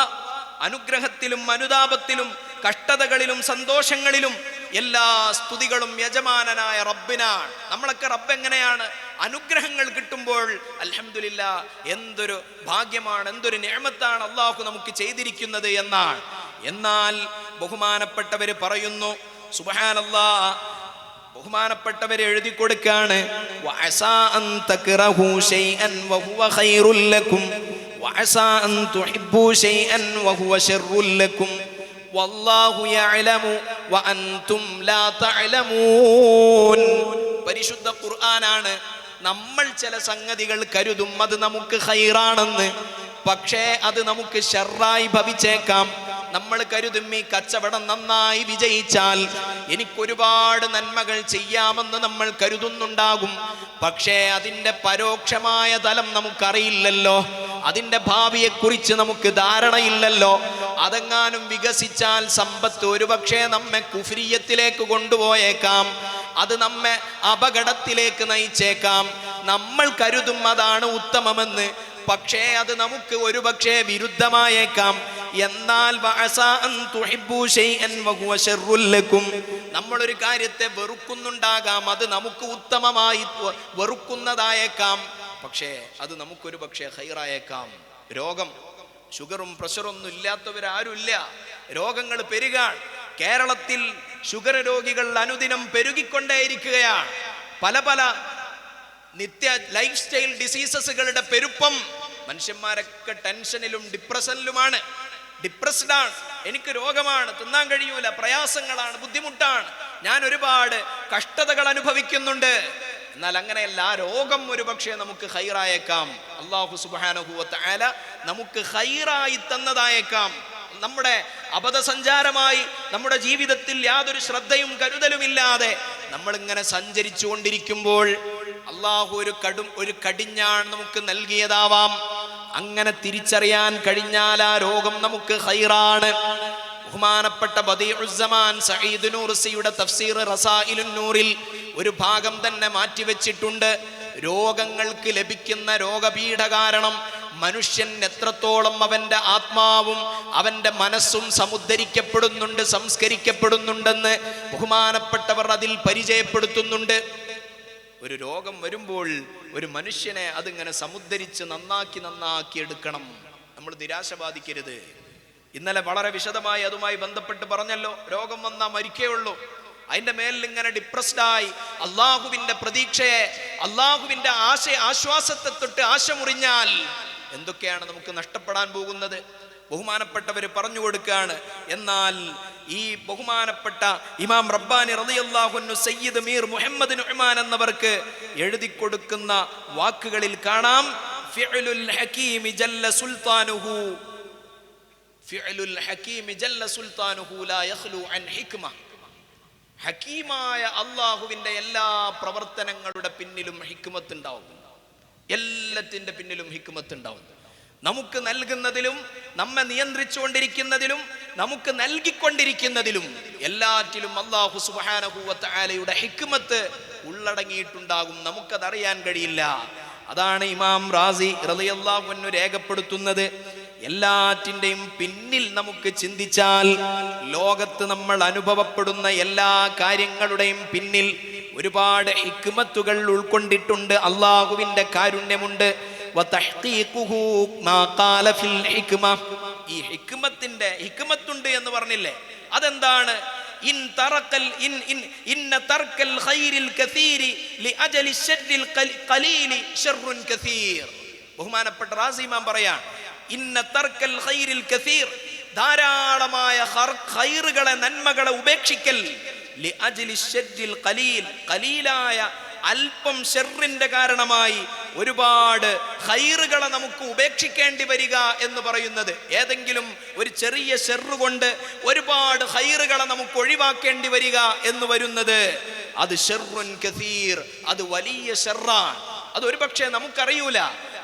അനുഗ്രഹത്തിലും അനുതാപത്തിലും കഷ്ടതകളിലും സന്തോഷങ്ങളിലും എല്ലാ സ്തുതികളും യജമാനനായ റബ്ബിനാണ്. നമ്മളൊക്കെ റബ്ബ് എങ്ങനെയാണ്? അനുഗ്രഹങ്ങൾ കിട്ടുമ്പോൾ അൽഹംദുലില്ലാ, എന്തൊരു ഭാഗ്യമാണ്, എന്തൊരു നിഅമത്താണ് അല്ലാഹു നമുക്ക് ചെയ്തിരിക്കുന്നത് എന്നാണ്. എന്നാൽ ബഹുമാനപ്പെട്ടവര് പറയുന്നു, സുബ്ഹാനല്ലാഹ്, ബഹുമാനപ്പെട്ടവരെ എഴുതി കൊടുക്കാണ്, വഅസാ അൻ തക്റഹു ശൈഅൻ വഹുവ ഖൈറുൽ ലക്കും വഅസാ അൻ തുഹിബ്ബു ശൈഅൻ വഹുവ ശർറുൽ ലക്കും വല്ലാഹു യഅലമു വഅൻതും ലാ തഅലമൂൻ. പരിശുദ്ധ ഖുർആനാണ്. നമ്മൾ ചില സംഗതികൾ കരുതും അത് നമുക്ക് ഖൈറാണെന്ന്, പക്ഷേ അത് നമുക്ക് ശർറായി ഭവിച്ചേക്കാം. നമ്മൾ കരുതും ഈ കച്ചവടം നന്നായി വിജയിച്ചാൽ എനിക്കൊരുപാട് നന്മകൾ ചെയ്യാമെന്ന് നമ്മൾ കരുതുന്നുണ്ടാകും. പക്ഷേ അതിൻ്റെ പരോക്ഷമായ തലം നമുക്കറിയില്ലല്ലോ, അതിൻ്റെ ഭാവിയെക്കുറിച്ച് നമുക്ക് ധാരണയില്ലല്ലോ. അതെങ്ങാനും വികസിച്ചാൽ സമ്പത്ത് ഒരുപക്ഷെ നമ്മെ കുഫ്രിയത്തിലേക്ക് കൊണ്ടുപോയേക്കാം, അത് നമ്മെ അപകടത്തിലേക്ക് നയിച്ചേക്കാം. നമ്മൾ കരുതും അതാണ് ഉത്തമമെന്ന്, പക്ഷേ അത് നമുക്ക് ഒരുപക്ഷെ വിരുദ്ധമായേക്കാം. എന്നാൽ നമ്മളൊരു കാര്യത്തെ വെറുക്കുന്നുണ്ടാകാം, അത് നമുക്ക് ഉത്തമമായി വെറുക്കുന്നതായേക്കാം, പക്ഷേ അത് നമുക്കൊരു പക്ഷേ ഖൈറായേക്കാം. രോഗം, ഷുഗറും പ്രഷറൊന്നും ഇല്ലാത്തവരാരുമില്ല. രോഗങ്ങൾ പെരുകാൻ കേരളത്തിൽ ഷുഗർ രോഗികൾ അനുദിനം പെരുകിക്കൊണ്ടേയിരിക്കുകയാണ്. പല പല നിത്യ ലൈഫ് സ്റ്റൈൽ ഡിസീസസുകളുടെ പെരുപ്പം. മനുഷ്യന്മാരൊക്കെ ടെൻഷനിലും ഡിപ്രഷനിലുമാണ്, ഡിപ്രസ്ഡാണ്. എനിക്ക് രോഗമാണ്, തിന്നാൻ കഴിയൂല, പ്രയാസങ്ങളാണ്, ബുദ്ധിമുട്ടാണ്, ഞാൻ ഒരുപാട് കഷ്ടതകൾ അനുഭവിക്കുന്നുണ്ട്. എന്നാൽ അങ്ങനെയല്ല, ആ രോഗം ഒരു പക്ഷേ നമുക്ക് ഖൈറായേക്കാം. അല്ലാഹു സുബ്ഹാനഹു വ തആല നമുക്ക് ഖൈറായി തന്നതായേക്കാം. നമ്മുടെ അബദ്ധസഞ്ചാരമായി നമ്മുടെ ജീവിതത്തിൽ യാതൊരു ശ്രദ്ധയും കരുതലുമില്ലാതെ നമ്മളിങ്ങനെ സഞ്ചരിച്ചു കൊണ്ടിരിക്കുമ്പോൾ അള്ളാഹു ഒരു കടിഞ്ഞാൺ നമുക്ക് നൽകിയതാവാം. അങ്ങനെ തിരിച്ചറിയാൻ കഴിഞ്ഞാൽ ആ രോഗം നമുക്ക് ഖൈറാണ്. ബഹുമാനപ്പെട്ട ബദീഉസ്സമാൻ സഈദ് നൂർസിയുടെ തഫ്സീർ റസായിലുൻ നൂറിൽ ഒരു ഭാഗം തന്നെ മാറ്റിവെച്ചിട്ടുണ്ട്. രോഗങ്ങൾക്ക് ലഭിക്കുന്ന രോഗപീഠ കാരണം മനുഷ്യൻ എത്രത്തോളം അവൻ്റെ ആത്മാവും അവൻ്റെ മനസ്സും സമുദ്ധരിക്കപ്പെടുന്നുണ്ട്, സംസ്കരിക്കപ്പെടുന്നുണ്ടെന്ന് ബഹുമാനപ്പെട്ടവർ അതിൽ പരിചയപ്പെടുത്തുന്നുണ്ട്. ഒരു രോഗം വരുമ്പോൾ ഒരു മനുഷ്യനെ അതിങ്ങനെ സമുദ്ധരിച്ച് നന്നാക്കി എടുക്കണം. നമ്മൾ നിരാശ ബാധിക്കരുത്. ഇന്നലെ വളരെ വിശദമായി അതുമായി ബന്ധപ്പെട്ട് പറഞ്ഞല്ലോ, രോഗം വന്നാൽ മരിക്കേ ഉള്ളൂ. അതിൻ്റെ മേലിൽ ഇങ്ങനെ ഡിപ്രസ്ഡായി അള്ളാഹുവിൻ്റെ പ്രതീക്ഷയെ, അള്ളാഹുവിൻ്റെ ആശ്വാസത്തെ തൊട്ട് ആശ മുറിഞ്ഞാൽ എന്തൊക്കെയാണ് നമുക്ക് നഷ്ടപ്പെടാൻ പോകുന്നത്? ബഹുമാനപ്പെട്ടവർ പറഞ്ഞു കൊടുക്കുകയാണ്. എന്നാൽ ഈ ബഹുമാനപ്പെട്ട ഇമാം റബ്ബാനി റളിയല്ലാഹു അൻഹു സയ്യിദ് മീർ മുഹമ്മദ് നുഅ്മാൻ എന്നവർക്ക് എഴുതി കൊടുക്കുന്ന വാക്കുകളിൽ കാണാം, ഫിഅലുൽ ഹകീമി ജല്ല സുൽത്താനുഹു, ഫിഅലുൽ ഹകീമി ജല്ല സുൽത്താനുഹു ലാ യഖ്ലു അൻ ഹിക്മ. ഹകീമായ അള്ളാഹുവിൻ്റെ എല്ലാ പ്രവർത്തനങ്ങളുടെ പിന്നിലും ഹിക്മത്ത് ഉണ്ടാവും. എല്ലാത്തിൻ്റെ പിന്നിലും ഹിക്മത്ത് ഉണ്ടാവും. നമുക്ക് നൽകുന്നതിലും നമ്മെ നിയന്ത്രിച്ചുകൊണ്ടിരിക്കുന്നതിലും നമുക്ക് നൽകിക്കൊണ്ടിരിക്കുന്നതിലും എല്ലാറ്റിലും അല്ലാഹു സുബ്ഹാനഹു വ തആലയുടെ ഹിക്മത്ത് ഉള്ളടങ്ങിയിട്ടുണ്ടാകും. നമുക്കതറിയാൻ കഴിയില്ല. അതാണ് ഇമാം റാസി റളിയല്ലാഹു അൻഹു രേഖപ്പെടുത്തുന്നത്. എല്ലാറ്റിൻ്റെയും പിന്നിൽ നമുക്ക് ചിന്തിച്ചാൽ ലോകത്ത് നമ്മൾ അനുഭവപ്പെടുന്ന എല്ലാ കാര്യങ്ങളുടെയും പിന്നിൽ ഒരുപാട് ഹിക്മത്തുകൾ ഉൾക്കൊണ്ടിട്ടുണ്ട്. അള്ളാഹുവിൻ്റെ കാരുണ്യമുണ്ട്. ഈ ഹിക്മത്തുണ്ട് എന്ന് പറഞ്ഞില്ലേ, അതെന്താണ്? ബഹുമാനപ്പെട്ട റാസി ഇമാം പറയാണ്, ധാരാളമായ ഖൈറുകളെ, നന്മകളെ ഉപേക്ഷിക്കൽ, ഖലീലായ അല്പം ഷെറിന്റെ കാരണമായി ഒരുപാട് ഖൈറുകളെ നമുക്ക് ഉപേക്ഷിക്കേണ്ടി വരിക എന്ന് പറയുന്നത്, ഏതെങ്കിലും ഒരു ചെറിയ ഷെറ് കൊണ്ട് ഒരുപാട് ഖൈറുകളെ നമുക്ക് ഒഴിവാക്കേണ്ടി വരിക എന്ന് വരുന്നത്, അത് ഷർറുൻ കസീർ, അത് വലിയ ഷർറാണ്. അത് ഒരു പക്ഷേ നമുക്കറിയൂല.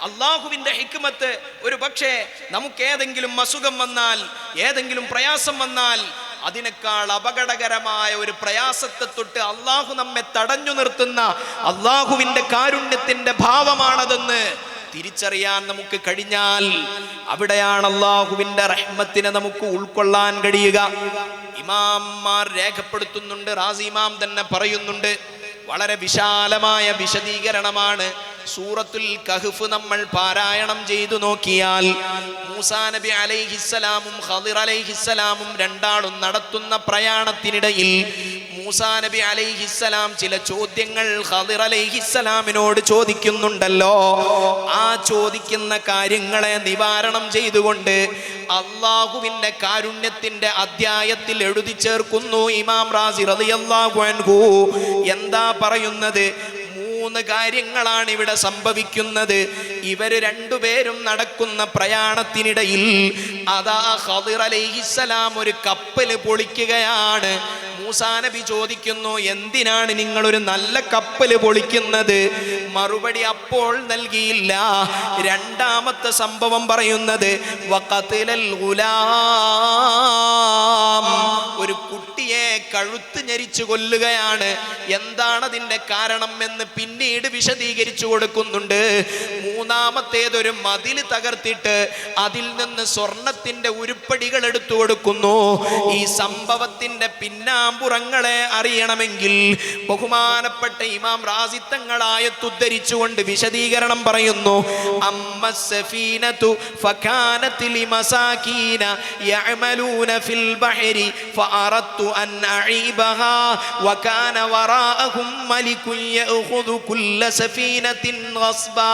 അള്ളാഹുവിൻ്റെ ഹിക്മത്ത് ഒരു പക്ഷേ നമുക്ക് ഏതെങ്കിലും അസുഖം വന്നാൽ, ഏതെങ്കിലും പ്രയാസം വന്നാൽ, അതിനേക്കാൾ അപകടകരമായ ഒരു പ്രയാസത്തെ തൊട്ട് അള്ളാഹു നമ്മെ തടഞ്ഞു നിർത്തുന്ന അള്ളാഹുവിൻ്റെ കാരുണ്യത്തിൻ്റെ ഭാവമാണതെന്ന് തിരിച്ചറിയാൻ നമുക്ക് കഴിഞ്ഞാൽ അവിടെയാണ് അള്ളാഹുവിൻ്റെ റഹ്മത്തിനെ നമുക്ക് ഉൾക്കൊള്ളാൻ കഴിയുക. ഇമാംമാർ രേഖപ്പെടുത്തുന്നുണ്ട്, റാസി ഇമാം തന്നെ പറയുന്നുണ്ട്, വളരെ വിശാലമായ വിശദീകരണമാണ്. സൂറത്തുൽ കഹ്ഫ് നമ്മൾ പാരായണം ചെയ്തു നോക്കിയാൽ മൂസാ നബി അലൈഹിസ്സലാമും ഖദിർ അലൈഹിസ്സലാമും രണ്ടാളും നടത്തുന്ന പ്രയാണത്തിനിടയിൽ മൂസാ നബി അലൈഹിസ്സലാം ചില ചോദ്യങ്ങൾ ഖദിർ അലൈഹിസ്സലാമിനോട് ചോദിക്കുന്നുണ്ടല്ലോ. ആ ചോദിക്കുന്ന കാര്യങ്ങളെ നിവാരണം ചെയ്തുകൊണ്ട് അള്ളാഹുവിൻ്റെ കാരുണ്യത്തിൻ്റെ അധ്യായത്തിൽ എഴുതി ചേർക്കുന്നു ഇമാം റാസി റളിയല്ലാഹു അൻഹു. എന്താ പറയുന്നത്? 3 3 കാര്യങ്ങളാണ് ഇവിടെ സംഭവിക്കുന്നത്. ഇവര് രണ്ടുപേരും നടക്കുന്ന പ്രയാണത്തിനിടയിൽ അതാ ഖദിർ അലൈഹിസ്സലാം ഒരു കപ്പൽ പൊളിക്കുകയാണ്. മൂസാ നബി ചോദിക്കുന്നു, എന്തിനാണ് നിങ്ങൾ ഒരു നല്ല കപ്പൽ പൊളിക്കുന്നത്? മറുപടി അപ്പോൾ നൽകിയില്ല. രണ്ടാമത്തെ സംഭവം പറയുന്നത് വഖത്ലൽ ഗുലാം, ഒരു കുട്ടിയെ കഴുത്ത് ഞെരിച്ചു കൊല്ലുകയാണ്. എന്താണ് അതിന്റെ കാരണം എന്ന് പിന്നീട് വിശദീകരിച്ചു കൊടുക്കുന്നുണ്ട്. മൂന്നാമത്തേതൊരു മതിൽ തകർത്തിട്ട് അതിൽ നിന്ന് സ്വർണത്തിന്റെ ഉരുപ്പടികൾ എടുത്തു കൊടുക്കുന്നു. ഈ സംഭവത്തിന്റെ പിന്നാമ്പുറങ്ങളെ അറിയണമെങ്കിൽ ബഹുമാനപ്പെട്ട ഇമാം റാസി തങ്ങൾ ആയത്തുദ്ധരിച്ചുകൊണ്ട് വിശദീകരണം പറയുന്നു. അമ്മസ്സഫീനതു ഫകാനത് ലിമസാകീന യഅമലൂന ഫിൽ ബഹരി ഫഅറത്തു അൻ അഈബഹാ വകാന വറാഅഹും മലികുൻ യഅഖുദു കുല്ല സഫീനത്തിൻ ഗസ്ബാ.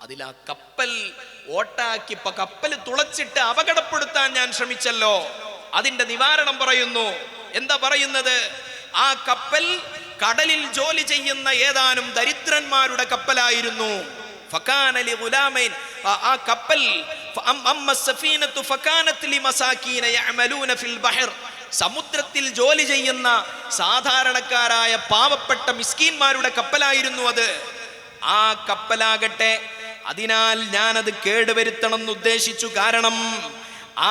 അതിലാ കപ്പൽ ഓട്ടാക്കി കപ്പൽ തുളച്ചിട്ട് അപകടപ്പെടുത്താൻ ഞാൻ ശ്രമിച്ചല്ലോ, അതിന്റെ നിവാരണം പറയുന്നു. എന്താ പറയുന്നത്? ആ കപ്പൽ കടലിൽ ജോലി ചെയ്യുന്ന ഏതാനും ദരിദ്രന്മാരുടെ കപ്പലായിരുന്നു. ഫകാന ലിഗുലാമൈൻ, ആ കപ്പൽ അമ്മസ്സഫീനതു ഫകാനത് ലിമസാകീന യഅമലൂന ഫിൽ ബഹർ, സമുദ്രത്തിൽ ജോലി ചെയ്യുന്ന സാധാരണക്കാരായ പാവപ്പെട്ട മിസ്കീന്മാരുടെ കപ്പലായിരുന്നു അത്. ആ കപ്പലാകട്ടെ, അതിനാൽ ഞാനത് കേടുവരുത്തണം എന്ന് ഉദ്ദേശിച്ചു. കാരണം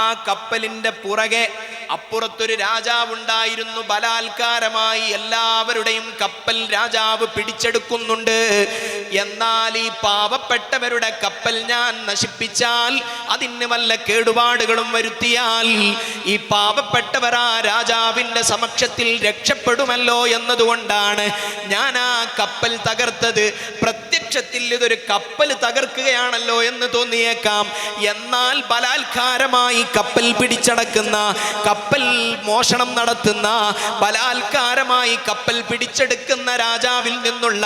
ആ കപ്പലിന്റെ പുറകെ അപ്പുറത്തൊരു രാജാവുണ്ടായിരുന്നു. ബലാത്കാരമായി എല്ലാവരുടെയും കപ്പൽ രാജാവ് പിടിച്ചെടുക്കുന്നുണ്ട്. എന്നാൽ ഈ പാവപ്പെട്ടവരുടെ കപ്പൽ ഞാൻ നശിപ്പിച്ചാൽ, അതിന് വല്ല കേടുപാടുകളും വരുത്തിയാൽ ഈ പാവപ്പെട്ടവർ ആ രാജാവിന്റെ സമക്ഷത്തിൽ രക്ഷപ്പെടുമല്ലോ എന്നതുകൊണ്ടാണ് ഞാൻ ആ കപ്പൽ തകർത്തത്. പ്രത്യക്ഷത്തിൽ ഇതൊരു കപ്പൽ തകർക്കുകയാണല്ലോ എന്ന് തോന്നിയേക്കാം. എന്നാൽ ബലാത്കാരമായി കപ്പൽ പിടിച്ചടക്കുന്ന, കപ്പൽ മോഷണം നടത്തുന്ന, ബലാത്കാരമായി കപ്പൽ പിടിച്ചെടുക്കുന്ന രാജാവിൽ നിന്നുള്ള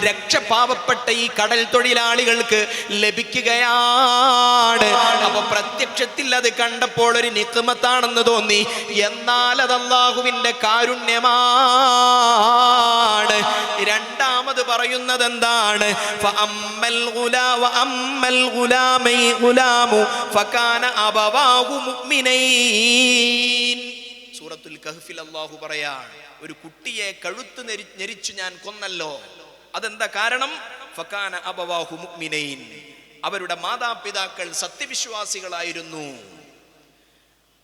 രക്ഷ പാവപ്പെട്ട ഈ കടൽ തൊഴിലാളികൾക്ക് ലഭിക്കുകയാണ്. അപ്പൊ പ്രത്യക്ഷത്തിൽ അത് കണ്ടപ്പോൾ ഒരു നിഖ്മത്താണെന്ന് തോന്നി. എന്നാൽ അത് അല്ലാഹുവിന്റെ കാരുണ്യമാണ്. രണ്ടാമത് പറയുന്നത് എന്താണ്? ഫഅമ്മൽ ഗുലാമൈ ഗുലാമു ഫകാന അബവാഹു മുഅ്മിനൈൻ. സൂറത്തുൽ കഹ്ഫിൽ അല്ലാഹു പറയാണ്, ഒരു കുട്ടിയെ കഴുത്ത് ഞെരിച്ചു ഞാൻ കൊന്നല്ലോ. അതെന്താ കാരണം? ഫകാന അബവാഹു മുഅ്മിനൈൻ, അവരുടെ മാതാപിതാക്കൾ സത്യവിശ്വാസികളായിരുന്നു.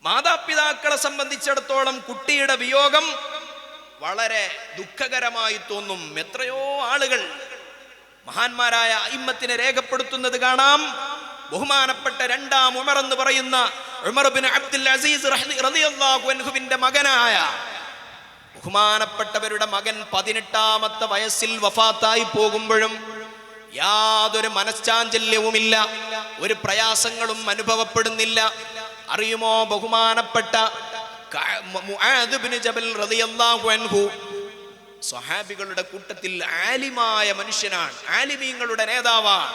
മാതാപിതാക്കളെ സംബന്ധിച്ചിടത്തോളം കുട്ടിയുടെ വിയോഗം വളരെ ദുഃഖകരമായി തോന്നും. എത്രയോ ആളുകൾ മഹാന്മാരായ അയിമ്മത്തിനെ രേഖപ്പെടുത്തുന്നത് കാണാം. ബഹുമാനപ്പെട്ട രണ്ടാം ഉമർ എന്ന് പറയുന്ന ഉമർ ബിൻ അബ്ദുൽ അസീസ് റളിയല്ലാഹു അൻഹുവിന്റെ മകനായ ബഹുമാനപ്പെട്ടവരുടെ മകൻ 18ാമത്തെ വയസ്സിൽ വഫാത്തായി പോകുമ്പോഴും യാതൊരു മനശ്ചാഞ്ചല്യവുമില്ല, ഒരു പ്രയാസങ്ങളും അനുഭവപ്പെടുന്നില്ല. അറിയുമോ, ബഹുമാനപ്പെട്ട മുആദ് ബിൻ ജബൽ റളിയല്ലാഹു അൻഹു സ്വഹാബികളുടെ കൂട്ടത്തിൽ ആലിമായ മനുഷ്യനാണ്, ആലിമീങ്ങളുടെ നേതാവാണ്.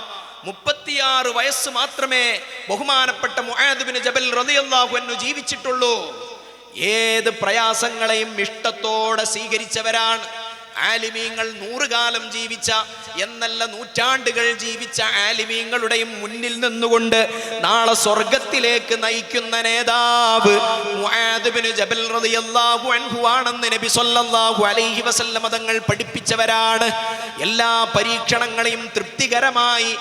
36 വയസ്സ് മാത്രമേ ബഹുമാനപ്പെട്ട മുആദ് ബിൻ ജബൽ റളിയല്ലാഹു അൻഹു ജീവിച്ചിട്ടുള്ളൂ. ഏത് പ്രയാസങ്ങളെയും ഇഷ്ടത്തോടെ സ്വീകരിച്ചവരാണ്. ആലിമീങ്ങൾ 100 കാലം ജീവിച്ച എന്നല്ല, നൂറ്റാണ്ടുകൾ ജീവിച്ച ആലിമീങ്ങളുടെയും മുന്നിൽ നിന്നുകൊണ്ട് നാളെ സ്വർഗത്തിലേക്ക് നയിക്കുന്ന നേതാവ് മുആദ് ബിൻ ജബൽ റളിയല്ലാഹു അൻഹു ആണെന്ന് നബി സല്ലല്ലാഹു അലൈഹി വസല്ലം തങ്ങൾ പഠിപ്പിച്ചവരാണ്. എല്ലാ പരീക്ഷണങ്ങളെയും തൃപ്തികരമായി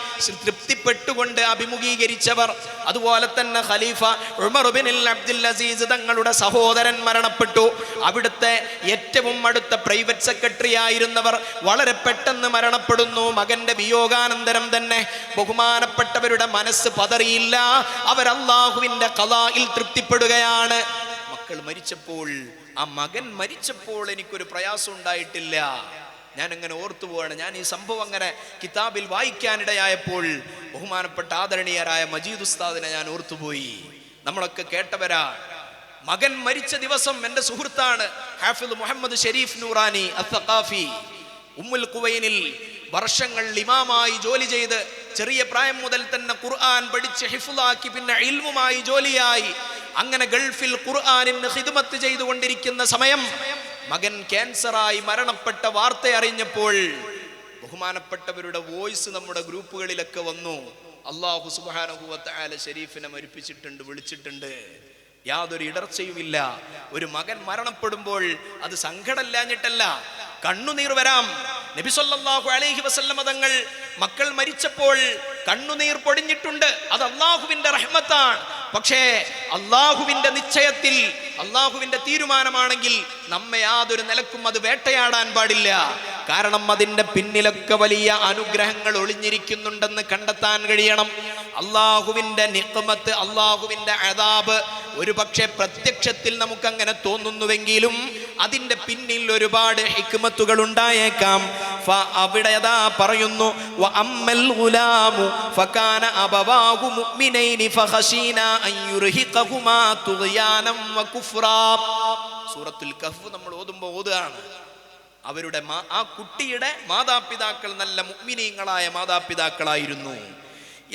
തൃപ്തിപ്പെട്ടുകൊണ്ട് അഭിമുഖീകരിച്ചവർ. അതുപോലെ തന്നെ ഖലീഫ ഉമർ ബിൻ അബ്ദുൽ അസീസ് തങ്ങളുടെ സഹോദരൻ മരണപ്പെട്ടു. അവിടുത്തെ ഏറ്റവും അടുത്ത പ്രൈവറ്റ് സെക്രട്ടറി ആയിരുന്നവർ വളരെ പെട്ടെന്ന് മരണപ്പെടുന്നു. മകന്റെ വിയോഗാനന്തരം തന്നെ ബഹുമാനപ്പെട്ടവരുടെ മനസ്സ് പതറിയില്ല. അവർ അല്ലാഹുവിന്റെ ഖളായിൽ തൃപ്തിപ്പെടുകയാണ്. മക്കൾ മരിച്ചപ്പോൾ, ആ മകൻ മരിച്ചപ്പോൾ എനിക്കൊരു പ്രയാസം ഉണ്ടായിട്ടില്ല. ഞാൻ അങ്ങനെ ഓർത്തുപോവാണ്. ഞാൻ ഈ സംഭവം അങ്ങനെ കിതാബിൽ വായിക്കാനിടയായപ്പോൾ ബഹുമാനപ്പെട്ട ആദരണീയരായ മജീദ് ഉസ്താദിനെ ഞാൻ ഓർത്തുപോയി. നമ്മളൊക്കെ കേട്ടവരാ. മകൻ മരിച്ച ദിവസം എൻ്റെ സുഹൃത്താണ് ഹാഫിദ് മുഹമ്മദ് ഷരീഫ് നൂറാനി അസ്സഖാഫി. ഉമ്മുൽ ഖുവൈനിൽ വർഷങ്ങൾ ഇമാമായി ജോലി ചെയ്ത് ചെറിയ പ്രായം മുതൽ തന്നെ ഖുർആൻ പഠിച്ച് ഹിഫ്ളാക്കി പിന്നെ ഇൽമുമായി ജോലിയായി അങ്ങനെ ഗൾഫിൽ ഖുർആനിന് ഖിദ്മത്ത് ചെയ്തുകൊണ്ടിരിക്കുന്ന സമയം മകൻ ക്യാൻസറായി മരണപ്പെട്ട വാർത്ത അറിഞ്ഞപ്പോൾ ബഹുമാനപ്പെട്ടവരുടെ വോയിസ് നമ്മുടെ ഗ്രൂപ്പുകളിലൊക്കെ വന്നു. അല്ലാഹു സുബ്ഹാനഹു വ തആല ഷരീഫിനെ മരിപ്പിച്ചിട്ടുണ്ട്, വിളിച്ചിട്ടുണ്ട്. യാതൊരു ഇടർച്ചയുമില്ല. ഒരു മകൻ മരണപ്പെടുമ്പോൾ അത് സങ്കടമില്ലാഞ്ഞിട്ടല്ല, കണ്ണുനീർ വരാം. നബി സല്ലല്ലാഹു അലൈഹി വസല്ലം തങ്ങൾ മക്കൾ മരിച്ചപ്പോൾ കണ്ണുനീർ പൊടിഞ്ഞിട്ടുണ്ട്. അത് അല്ലാഹുവിന്റെ റഹ്മത്താണ്. പക്ഷേ അല്ലാഹുവിന്റെ നിശ്ചയത്തിൽ, അല്ലാഹുവിന്റെ തീരുമാനമാണെങ്കിൽ നമ്മെ യാതൊരു നിലക്കും അത് വേട്ടയാടാൻ പാടില്ല. കാരണം അതിന്റെ പിന്നിലൊക്കെ വലിയ അനുഗ്രഹങ്ങൾ ഒളിഞ്ഞിരിക്കുന്നുണ്ടെന്ന് കണ്ടെത്താൻ കഴിയണം. അല്ലാഹുവിന്റെ നിഖ്മത്ത്, അല്ലാഹുവിന്റെ അദാബ് ഒരു പക്ഷേ പ്രത്യക്ഷത്തിൽ നമുക്കങ്ങനെ തോന്നുന്നുവെങ്കിലും അതിന്റെ പിന്നിൽ ഒരുപാട് ഹിക്മത്തുകൾ ഉണ്ടായേക്കാം. അവിടെ അതാ പറയുന്നു, വഅമ്മൽ ഗുലാമു ഫകാന അബവാഹു മുഅ്മിനൈനി ഫഖശീന അൻ യുർഹിഖഹുമാ തുഗ്യാനം വകുഫ്റാ. സൂറത്തുൽ കഹ്ഫ് നമ്മൾ ഓതുകയാണ്. അവരുടെ ആ കുട്ടിയുടെ മാതാപിതാക്കൾ നല്ല മുഅ്മിനീങ്ങളായ മാതാപിതാക്കളായിരുന്നു.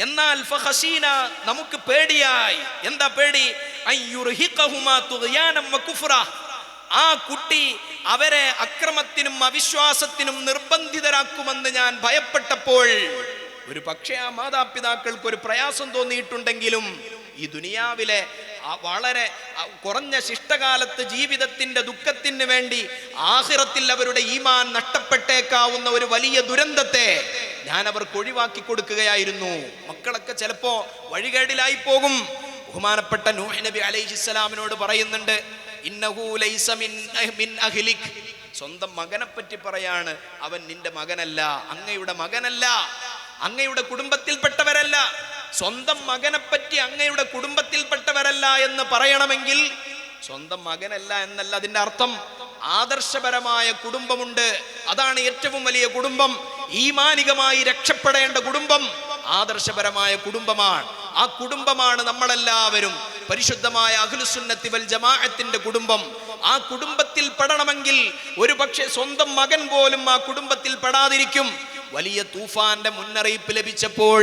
എന്നാൽ ഫഖശീന നമുക്ക് പേടിയായി. എന്താ പേടി? അൻ യുർഹിഖഹുമാ തുഗ്യാനം വകുഫ്റാ. ആ കുട്ടി അവരെ അക്രമത്തിനും അവിശ്വാസത്തിനും നിർബന്ധിതരാക്കുമെന്ന് ഞാൻ ഭയപ്പെട്ടപ്പോൾ, ഒരു പക്ഷേ ആ മാതാപിതാക്കൾക്ക് ഒരു പ്രയാസം തോന്നിയിട്ടുണ്ടെങ്കിലും ഈ ദുനിയാവിലെ വളരെ കുറഞ്ഞ ശിഷ്ടകാലത്ത് ജീവിതത്തിന്റെ ദുഃഖത്തിന് വേണ്ടി ആഖിറത്തിൽ അവരുടെ ഈമാൻ നഷ്ടപ്പെട്ടേക്കാവുന്ന ഒരു വലിയ ദുരന്തത്തെ ഞാൻ അവർക്ക് ഒഴിവാക്കി കൊടുക്കുകയായിരുന്നു. മക്കളൊക്കെ ചിലപ്പോ വഴികേടിലായി പോകും. ബഹുമാനപ്പെട്ട നൂഹ് നബി അലൈഹിസ്സലാമിനോട് പറയുന്നുണ്ട്, ഇന്നഹു ലൈസ മിൻ അഹ്ലിക്. സ്വന്തം മകനെ പറ്റി പറയാണ്, അവൻ നിന്റെ മകനല്ല, അങ്ങയുടെ മകനല്ല, അങ്ങയുടെ കുടുംബത്തിൽപ്പെട്ടവരല്ല. സ്വന്തം മകനെ പറ്റി അങ്ങയുടെ കുടുംബത്തിൽപ്പെട്ടവരല്ല എന്ന് പറയണമെങ്കിൽ സ്വന്തം മകനല്ല എന്നല്ല അതിന്റെ അർത്ഥം. ആദർശപരമായ കുടുംബമുണ്ട്, അതാണ് ഏറ്റവും വലിയ കുടുംബം. ഈമാനികമായി രക്ഷപ്പെടേണ്ട കുടുംബം ആദർശപരമായ കുടുംബമാണ്. ആ കുടുംബമാണ് നമ്മളെല്ലാവരും. പരിശുദ്ധമായ അഹ്ലുസുന്നത്തി വൽ ജമാഅത്തിന്റെ കുടുംബം. ആ കുടുംബത്തിൽ പെടണമെങ്കിൽ ഒരു പക്ഷേ സ്വന്തം മകൻ പോലും ആ കുടുംബത്തിൽ പെടാതിരിക്കും. വലിയ തൂഫാന്റെ മുന്നറിയിപ്പ് ലഭിച്ചപ്പോൾ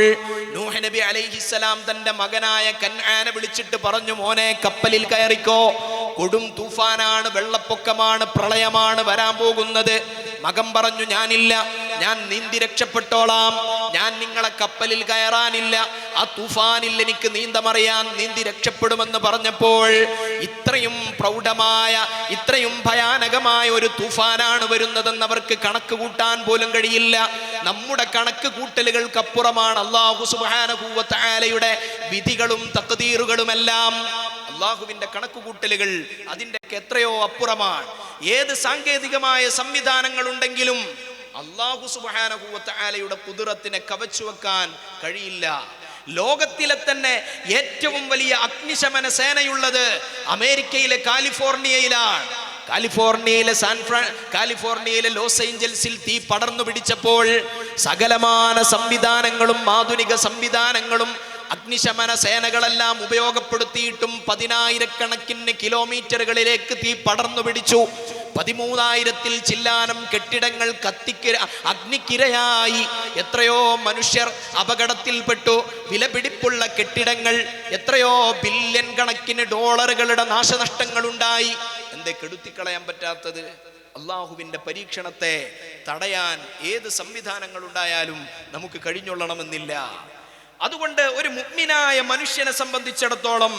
നൂഹ് നബി അലൈഹിസ്സലാം തന്റെ മകനായ കൻആനെ വിളിച്ചിട്ട് പറഞ്ഞു, മോനെ കപ്പലിൽ കയറിക്കോ, കൊടും തൂഫാനാണ്, വെള്ളപ്പൊക്കമാണ്, പ്രളയമാണ് വരാൻ പോകുന്നത്. മകൻ പറഞ്ഞു, ഞാനില്ല, ഞാൻ നീന്തി രക്ഷപ്പെട്ടോളാം, ഞാൻ നിങ്ങളെ കപ്പലിൽ കയറാനില്ല, ആ തൂഫാനിൽ എനിക്ക് നീന്തമറിയാൻ, നീന്തി രക്ഷപ്പെടുമെന്ന് പറഞ്ഞപ്പോൾ ഇത്രയും പ്രൗഢമായ, ഇത്രയും ഭയാനകമായ ഒരു തൂഫാനാണ് വരുന്നതെന്ന് അവർക്ക് കണക്ക് കൂട്ടാൻ പോലും കഴിയില്ല. നമ്മുടെ കണക്ക് കൂട്ടലുകൾക്കപ്പുറമാണ് അല്ലാഹു സുബ്ഹാനഹു വ തആലയുടെ വിധികളും തഖ്ദീറുകളുമെല്ലാം. അല്ലാഹുവിന്റെ കണക്കുകൂട്ടലുകൾ അതിന്റെ എത്രയോ അപ്പുറമാണ്. ഏത് സാങ്കേതികമായ സംവിധാനങ്ങൾ ഉണ്ടെങ്കിലും അല്ലാഹു സുബ്ഹാനഹു വ തആലയുടെ ഖുദ്റത്തിനെ കവച്ചു വെക്കാൻ കഴിയില്ല. ലോകത്തിലെ തന്നെ ഏറ്റവും വലിയ അഗ്നിശമന സേനയുള്ളത് അമേരിക്കയിലെ കാലിഫോർണിയയിലാണ്. കാലിഫോർണിയയിലെ ലോസ് ഏഞ്ചൽസിൽ തീ പടർന്നു പിടിച്ചപ്പോൾ സകലമാന സംവിധാനങ്ങളും ആധുനിക സംവിധാനങ്ങളും അഗ്നിശമന സേനകളെല്ലാം ഉപയോഗപ്പെടുത്തിയിട്ടും 10,000 കിലോമീറ്ററുകളിലേക്ക് തീ പടർന്നു പിടിച്ചു. 13,000-ൽ ചില്ലാനം കെട്ടിടങ്ങൾ അഗ്നിക്കിരയായി. എത്രയോ മനുഷ്യർ അപകടത്തിൽപ്പെട്ടു. വിലപിടിപ്പുള്ള കെട്ടിടങ്ങൾ, എത്രയോ ബില്യൺ കണക്കിന് ഡോളറുകളുടെ നാശനഷ്ടങ്ങൾ ഉണ്ടായി. എന്തേ കെടുത്തിക്കളയാൻ പറ്റാത്തത്? അള്ളാഹുവിന്റെ പരീക്ഷണത്തെ തടയാൻ ഏത് സംവിധാനങ്ങൾ ഉണ്ടായാലും നമുക്ക് കഴിഞ്ഞൊള്ളണമെന്നില്ല. അതുകൊണ്ട് ഒരു മുഅ്മിനായ മനുഷ്യനെ സംബന്ധിച്ചിടത്തോളം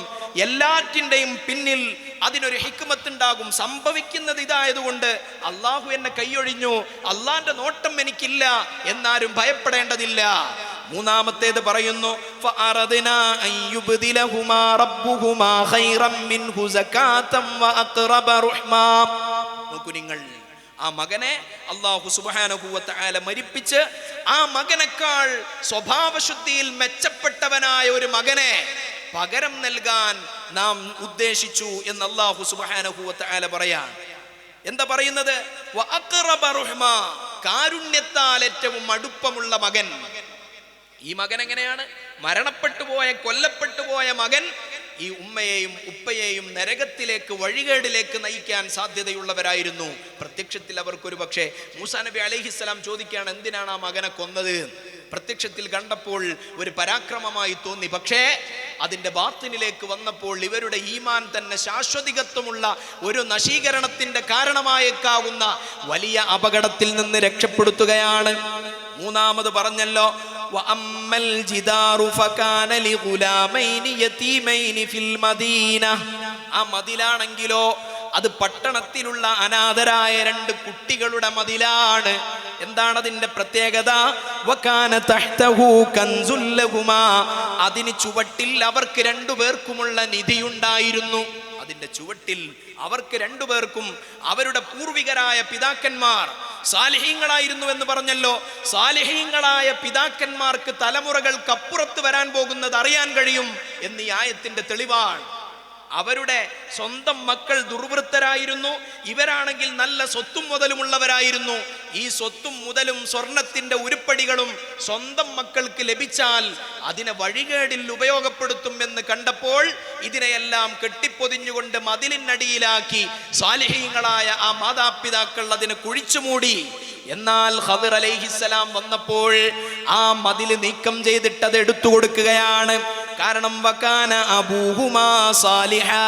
എല്ലാറ്റിൻ്റെയും പിന്നിൽ അതിനൊരു ഹിക്മത്ത് ഉണ്ടാകും. സംഭവിക്കുന്നത് ഇതായതുകൊണ്ട് അള്ളാഹു എന്നെ കൈയൊഴിഞ്ഞു, അള്ളാന്റെ നോട്ടം എനിക്കില്ല എന്നാരും ഭയപ്പെടേണ്ടതില്ല. മൂന്നാമത്തേത് പറയുന്നു, നോക്കൂ നിങ്ങൾ, ആ മകനെ അല്ലാഹു സുബ്ഹാനഹു വ തആല മരിപ്പിച്ച് ആ മകനേക്കാൾ സ്വഭാവശുദ്ധിയിൽ മെച്ചപ്പെട്ടവനായ ഒരു മകനെ പകരം നൽകാൻ നാം ഉദ്ദേശിച്ചു എന്ന് അല്ലാഹു സുബ്ഹാനഹു വ തആല പറയാണ്. എന്താ പറയുന്നത്? വ അഖ്റബ റുഹ്മ, കാരുണ്യത്താൽ ഏറ്റവും അടുപ്പമുള്ള മകൻ. ഈ മകൻ എങ്ങനെയാണ്? മരണപ്പെട്ടു പോയ, കൊല്ലപ്പെട്ടു പോയ മകൻ ഈ ഉമ്മയെയും ഉപ്പയെയും നരകത്തിലേക്ക്, വഴികേടിലേക്ക് നയിക്കാൻ സാധ്യതയുള്ളവരായിരുന്നു. പ്രത്യക്ഷത്തിൽ അവർക്കൊരു പക്ഷേ മൂസാ നബി അലൈഹിസ്സലാം ചോദിക്കുകയാണ്, എന്തിനാണ് ആ മകനെ കൊന്നത്? പ്രത്യക്ഷത്തിൽ കണ്ടപ്പോൾ ഒരു പരാക്രമമായി തോന്നി. പക്ഷേ അതിൻ്റെ ബാത്തിനിലേക്ക് വന്നപ്പോൾ ഇവരുടെ ഈമാൻ തന്നെ ശാശ്വതികത്വമുള്ള ഒരു നശീകരണത്തിന്റെ കാരണമായേക്കാവുന്ന വലിയ അപകടത്തിൽ നിന്ന് രക്ഷപ്പെടുത്തുകയാണ്. മൂന്നാമത് പറഞ്ഞല്ലോ, വഅമ്മൽ ജിദാറു ഫകാന ലിഗുലാമൈനി യതീമൈനി ഫിൽ മദീന. ആ മതിലാണെങ്കിലോ അത് പട്ടണത്തിലുള്ള അനാഥരായ 2 കുട്ടികളുടെ മതിലാണ്. എന്താണ് അതിന്റെ പ്രത്യേകത? വകാന തഹ്തഹു കൻസുൽ ലഹുമാ. അതിന് ചുവട്ടിൽ അവർക്ക് 2 പേർക്കുമുള്ള നിധിയുണ്ടായിരുന്നു. അതിന്റെ ചുവട്ടിൽ അവർക്ക് 2 പേർക്കും അവരുടെ പൂർവികരായ പിതാക്കന്മാർ സാലിഹീങ്ങളായിരുന്നു എന്ന് പറഞ്ഞല്ലോ. സാലിഹീങ്ങളായ പിതാക്കന്മാർക്ക് തലമുറകൾക്കപ്പുറത്ത് വരാൻ പോകുന്നത് അറിയാൻ കഴിയും എന്ന് ഈ ആയത്തിന്റെ തെളിവാണ്. അവരുടെ സ്വന്തം മക്കൾ ദുർവൃത്തരായിരുന്നു, ഇവരാണെങ്കിൽ നല്ല സ്വത്തും മുതലുമുള്ളവരായിരുന്നു. ഈ സ്വത്തും മുതലും സ്വർണത്തിന്റെ ഉരുപ്പടികളും സ്വന്തം മക്കൾക്ക് ലഭിച്ചാൽ അതിനെ വഴികേടിൽ ഉപയോഗപ്പെടുത്തും എന്ന് കണ്ടപ്പോൾ ഇതിനെയെല്ലാം കെട്ടിപ്പൊതിഞ്ഞുകൊണ്ട് മതിലിനടിയിലാക്കി സാലിഹീങ്ങളായ ആ മാതാപിതാക്കൾ അതിനെ കുഴിച്ചുമൂടി. എന്നാൽ ഖദിർ അലൈഹിസ്സലാം വന്നപ്പോൾ ആ മതില് നീക്കം ചെയ്തിട്ട് അത് എടുത്തു കൊടുക്കുകയാണ്. കാരണം വകാന അബൂഹുമാ സാലിഹാ,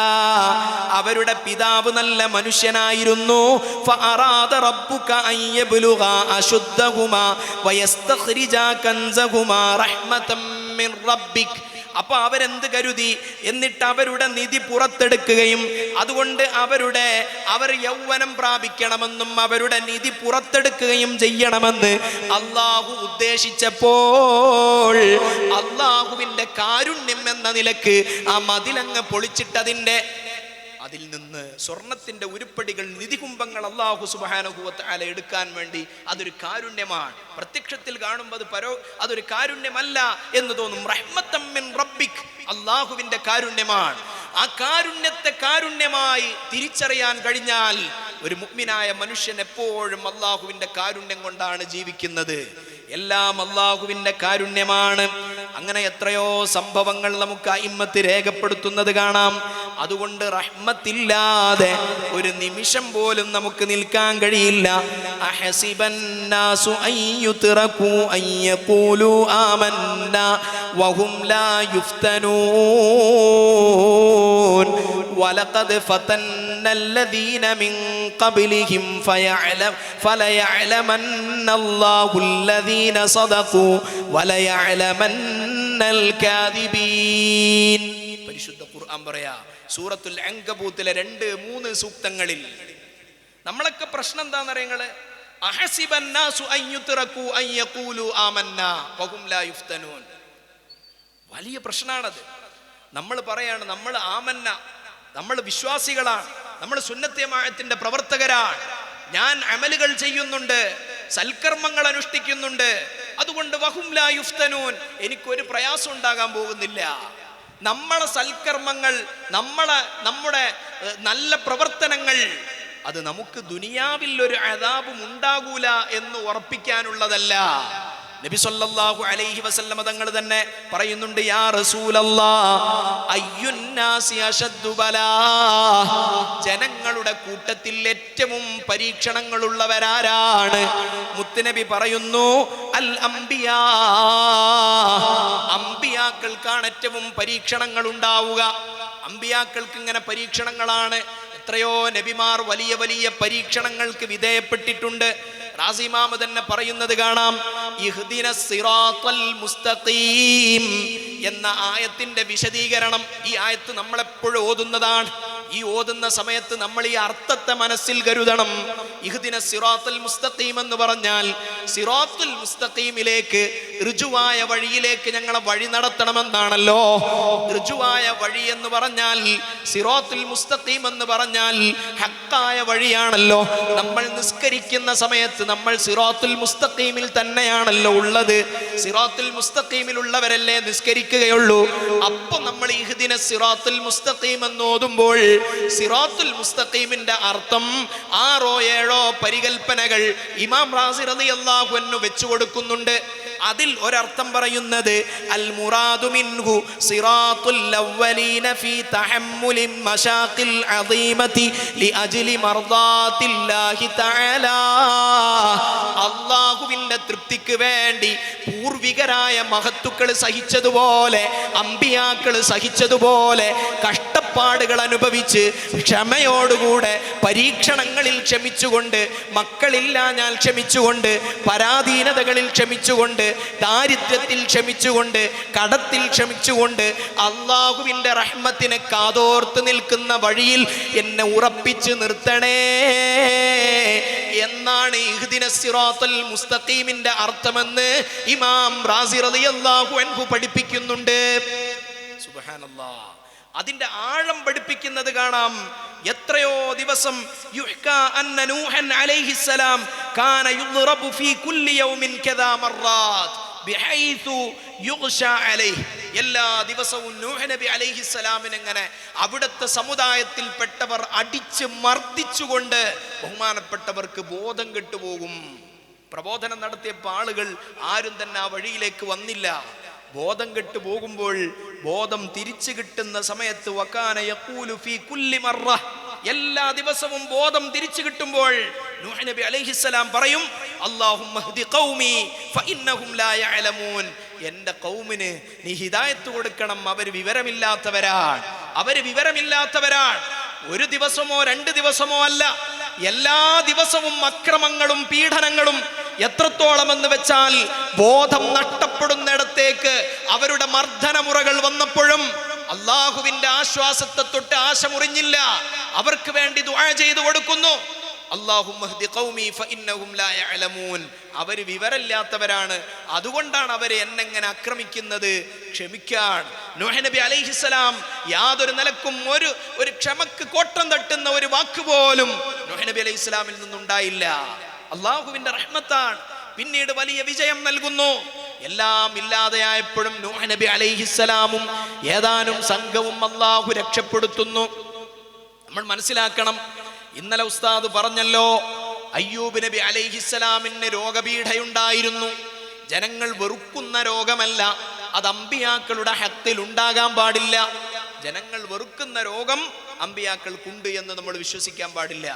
അവരുടെ പിതാവ് നല്ല മനുഷ്യനായിരുന്നു. ഫഅറാദ റബ്ബുക അൻ യബ്ലുഗാ അശുദ്ധഹുമാ വയസ്തഖ്രിജാ കൻസഹുമാ റഹ്മതൻ മിൻ റബ്ബിക്. അപ്പൊ അവരെന്ത് കരുതി? എന്നിട്ട് അവരുടെ നിധി പുറത്തെടുക്കുകയും അതുകൊണ്ട് അവർ യൗവനം പ്രാപിക്കണമെന്നും അവരുടെ നിധി പുറത്തെടുക്കുകയും ചെയ്യണമെന്ന് അള്ളാഹു ഉദ്ദേശിച്ചപ്പോൾ അള്ളാഹുവിന്റെ കാരുണ്യം എന്ന നിലക്ക് ആ മതിലങ്ങ് പൊളിച്ചിട്ടതിന്റെ അതിൽ നിന്ന് സ്വർണത്തിന്റെ ഉരുപ്പടികൾ, നിധികുംഭങ്ങൾ അല്ലാഹു സുബ്ഹാനഹു വ തആല എടുക്കാൻ വേണ്ടി അതൊരു കാരുണ്യമാണ്. പ്രത്യക്ഷത്തിൽ കാണുമ്പോൾ അതൊരു കാരുണ്യമല്ല എന്ന് തോന്നും. റഹ്മത്തൻ മിൻ റബ്ബിക്, അല്ലാഹുവിന്റെ കാരുണ്യമാണ്. ആ കാരുണ്യത്തെ കാരുണ്യമായി തിരിച്ചറിയാൻ കഴിഞ്ഞാൽ ഒരു മുഅ്മിനായ മനുഷ്യൻ എപ്പോഴും അല്ലാഹുവിന്റെ കാരുണ്യം കൊണ്ടാണ് ജീവിക്കുന്നത്. എല്ലാം അല്ലാഹുവിന്റെ കാരുണ്യമാണ്. അങ്ങനെ എത്രയോ സംഭവങ്ങൾ നമുക്ക് അയിമ്മത്ത് രേഖപ്പെടുത്തുന്നത് കാണാം. അതുകൊണ്ട് റഹ്മത്തില്ലാതെ ഒരു നിമിഷം പോലും നമുക്ക് നിൽക്കാൻ കഴിയില്ല. അഹസിബന്നാസു അയ്യുത്രകൂ അയ്യഖൂലു ആമന്നാ വഹും ലാ യുഫ്തനൂൻ വലഖദ് ഫതന്നല്ലദീന മിൻ ഖബ്ലിഹിം ഫലയഅലമന്നല്ലാഹുല്ലദീന സദഖൂ വലയഅലമന്നൽ കാദിബീൻ. പരിശുദ്ധ ഖുർആൻ പറയാ സൂറത്തുൽ അൻകബൂത്തിലെ 2-3 സൂക്തങ്ങളിൽ നമ്മളൊക്കെ പ്രശ്നം എന്താണെന്നറിയങ്ങള്? അഹസിബന്നാസു അയ്യുത്രകൂ അയ്യഖൂലു ആമന്നാ വഹും ലാ യുഫ്തനൂൻ. വലിയ പ്രശ്നമാണത്. നമ്മൾ പറയാണ് നമ്മൾ ആമന്ന, നമ്മൾ വിശ്വാസികളാണ്, നമ്മൾ സുന്നത്ത് ജമാഅത്തിന്റെ പ്രവർത്തകരാണ്, ഞാൻ അമലുകൾ ചെയ്യുന്നുണ്ട്, സൽക്കർമ്മങ്ങൾ അനുഷ്ഠിക്കുന്നുണ്ട്, അതുകൊണ്ട് വഹും ലാ യുഫ്തനൂൻ, എനിക്കൊരു പ്രയാസം ഉണ്ടാകാൻ പോകുന്നില്ല. നമ്മളെ സൽക്കർമ്മങ്ങൾ, നമ്മുടെ നല്ല പ്രവർത്തനങ്ങൾ അത് നമുക്ക് ദുനിയാവിൽ ഒരു അദാബും ഉണ്ടാകൂല എന്ന് ഉറപ്പിക്കാനുള്ളതല്ല. നബി സല്ലല്ലാഹു അലൈഹി വസല്ലമ തങ്ങൾ തന്നെ പറയുന്നുണ്ട്, യാ റസൂലല്ലാഹ് അയ്യുന്നാസി അശദ്ദു ബലാ, ജനങ്ങളുടെ കൂട്ടത്തിൽ ഏറ്റവും പരീക്ഷണങ്ങളുള്ളവരാരാണ്? മുത്തുനബി പറയുന്നു, അൽ അംബിയാ, അംബിയാക്കൾക്കാണ് ഏറ്റവും പരീക്ഷണങ്ങൾ ഉണ്ടാവുക. അംബിയാക്കൾക്ക് ഇങ്ങനെ പരീക്ഷണങ്ങളാണ്. എത്രയോ നബിമാർ വലിയ വലിയ പരീക്ഷണങ്ങൾക്ക് വിധേയപ്പെട്ടിട്ടുണ്ട്. റാസി ഇമാം തന്നെ പറയുന്നത് കാണാം, ഇഹ്ദിനസ് സിറാത്തൽ മുസ്തഖീം എന്ന ആയത്തിന്റെ വിശദീകരണം. ഈ ആയത്ത് നമ്മളെപ്പോഴും ഓതുന്നതാണ്. ഈ ഓതുന്ന സമയത്ത് നമ്മൾ ഈ അർത്ഥത്തെ മനസ്സിൽ കരുതണം. ഇഹ്ദിനസ് സിറാത്തൽ മുസ്തഖീം എന്ന് പറഞ്ഞാൽ സിറാത്തുൽ മുസ്തഖീമിലേക്ക്, ഋജുവായ വഴിയിലേക്ക് ഞങ്ങളെ വഴി നടത്തണമെന്നാണല്ലോ. ഋജുവായ വഴി എന്ന് പറഞ്ഞാൽ, സിറാത്തുൽ മുസ്തഖീം എന്ന് പറഞ്ഞാൽ ഹക്കായ വഴിയാണല്ലോ. നമ്മൾ നിസ്കരിക്കുന്ന സമയത്ത് നമ്മൾ സിറാത്തുൽ മുസ്തഖീമിൽ തന്നെയാണല്ലോ ഉള്ളത്. സിറാത്തുൽ മുസ്തഖീമിൽ ഉള്ളവരല്ലേ നിസ്കരിക്കുകയുള്ളൂ. അപ്പോൾ നമ്മൾ ഇഹ്ദിനസ് സിറാത്തുൽ മുസ്തഖീം എന്ന് ഓതുമ്പോൾ സിറാത്തുൽ മുസ്തഖീമിന്റെ അർത്ഥം 6-7 പരികൽപ്പനകൾ ഇമാം റാസി റളിയല്ലാഹു അൻഹു വെച്ചു കൊടുക്കുന്നുണ്ട്. അതിൽ ഒരർത്ഥം പറയുന്നത് അൽ മുറാദു മിൻഹു സിറാത്തുൽ അവ്വലീന ഫീ തഹമ്മുലിൻ മശാഖിൽ അദീമതി ലിഅജ്ലി മർദാത്തില്ലാഹി തആല. അല്ലാഹുവിന്റെ തൃപ്തിക്ക് വേണ്ടി പൂർവികരായ മഹത്തുക്കൾ സഹിച്ചതുപോലെ, അമ്പിയാക്കൾ സഹിച്ചതുപോലെ കഷ്ടപ്പാടുകൾ അനുഭവിച്ച് ക്ഷമയോടുകൂടെ പരീക്ഷണങ്ങളിൽ ക്ഷമിച്ചുകൊണ്ട്, മക്കളില്ലാഞ്ഞാൽ ക്ഷമിച്ചുകൊണ്ട്, പരാധീനതകളിൽ ക്ഷമിച്ചുകൊണ്ട്, ദാരിദ്ര്യത്തിൽ ക്ഷമിച്ചുകൊണ്ട്, കടത്തിൽ ക്ഷമിച്ചുകൊണ്ട് അല്ലാഹുവിന്റെ റഹ്മത്തിനെ കാതോർത്ത് നിൽക്കുന്ന വഴിയിൽ എന്നെ ഉറപ്പിച്ച് നിർത്തണേ എന്നാണ് ഇഹ്ദിനസ് സിറാത്തുൽ മുസ്തഖീമിന്റെ അർത്ഥമെന്ന് ഇമാം റാസി റളിയല്ലാഹു അൻഹു പഠിപ്പിക്കുന്നുണ്ട്. സുബ്ഹാനല്ലാഹ്. അതിന്റെ ആഴം പഠിപ്പിക്കുന്നത് കാണാം. എത്രയോ ദിവസം യുഹ്കാ അന്ന നൂഹൻ അലൈഹിസ്സലാം കാന യുദ്റബു ഫീ കുല്ലി യൗമിൻ കദാ മർറാത്ത് ബിഹൈതു യുഗ്ശാ അലൈഹി. എല്ലാ ദിവസവും നൂഹ് നബി അലൈഹിസ്സലാമിനെ ഇങ്ങനെ അവിടുത്തെ സമുദായത്തിൽപ്പെട്ടവർ അടിച്ച് മർദ്ദിച്ചുകൊണ്ട് ബഹുമാനപ്പെട്ടവർക്ക് ബോധം കെട്ടുപോകും. പ്രബോധനം നടത്തിയപ്പോൾ ആളുകൾ ആരും തന്നെ ആ വഴിയിലേക്ക് വന്നില്ല. ബോധം കെട്ടു പോകുമ്പോൾ, ബോധം തിരിച്ചു കിട്ടുന്ന സമയത്ത് വകാന യഖൂലു ഫീ കുല്ലി മർറ, എല്ലാ ദിവസവും ബോധം തിരിച്ചു കിട്ടുമ്പോൾ നൂഹ് നബി അലൈഹിസ്സലാം പറയും, അല്ലാഹുമ്മ ഹ്ദി ഖൗമി ഫഇന്നഹും ലാ യഅലമൂൻ. എൻ്റെ ഖൗമിന് നീ ഹിദായത്ത് കൊടുക്കണം, അവർ വിവരമില്ലാത്തവരാണ്, അവർ വിവരമില്ലാത്തവരാണ്. ഒരു ദിവസമോ 2 ദിവസമോ അല്ല, എല്ലാ ദിവസവും അക്രമങ്ങളും പീഡനങ്ങളും. എത്രത്തോളം എന്ന് വെച്ചാൽ ബോധം നഷ്ടപ്പെടുന്നിടത്തേക്ക് അവരുടെ മർദ്ദനമുറകൾ വന്നപ്പോഴും അള്ളാഹുവിന്റെ ആശ്വാസത്തെ തൊട്ട് ആശ മുറിഞ്ഞില്ല. അവർക്ക് വേണ്ടി ദുആ ചെയ്തു കൊടുക്കുന്നു. അല്ലാഹുമ്മ ഹ്ദി ഖൗമി ഫഇന്നഹും ലാ യഅലമൂൻ. അവർ വിവരമില്ലാത്തവരാണ്, അതുകൊണ്ടാണ് അവർ എന്നെങ്ങനെ ആക്രമിക്കുന്നത്. ക്ഷമിക്കാൻ നൂഹ് നബി അലൈഹിസ്സലാം യാതൊരു നിലക്കും ഒരു ക്ഷമക്ക് കോട്ടം തട്ടുന്ന ഒരു വാക്ക് പോലും നൂഹ് നബി അലൈഹിസ്സലാമിൽ നിന്നുണ്ടായില്ല. അള്ളാഹുവിന്റെ റഹ്മത്താണ് പിന്നീട് വലിയ വിജയം നൽകുന്നു. എല്ലാം ഇല്ലാതെയായപ്പോഴും നൂഹ് നബി അലൈഹിസ്സലാമും ഏതാനും സംഘവും അള്ളാഹു രക്ഷപ്പെടുത്തുന്നു. നമ്മൾ മനസ്സിലാക്കണം, ഇന്നലെ ഉസ്താദ് പറഞ്ഞല്ലോ, അയ്യൂബ് നബി അലൈഹിസ്സലാമിന് രോഗപീഠയുണ്ടായിരുന്നു. ജനങ്ങൾ വെറുക്കുന്ന രോഗമല്ല, അത് അമ്പിയാക്കളുടെ ഹഖ്ഖിൽ ഉണ്ടാകാൻ പാടില്ല. ജനങ്ങൾ വെറുക്കുന്ന രോഗം അമ്പിയാക്കൾക്കുണ്ട് എന്ന് നമ്മൾ വിശ്വസിക്കാൻ പാടില്ല.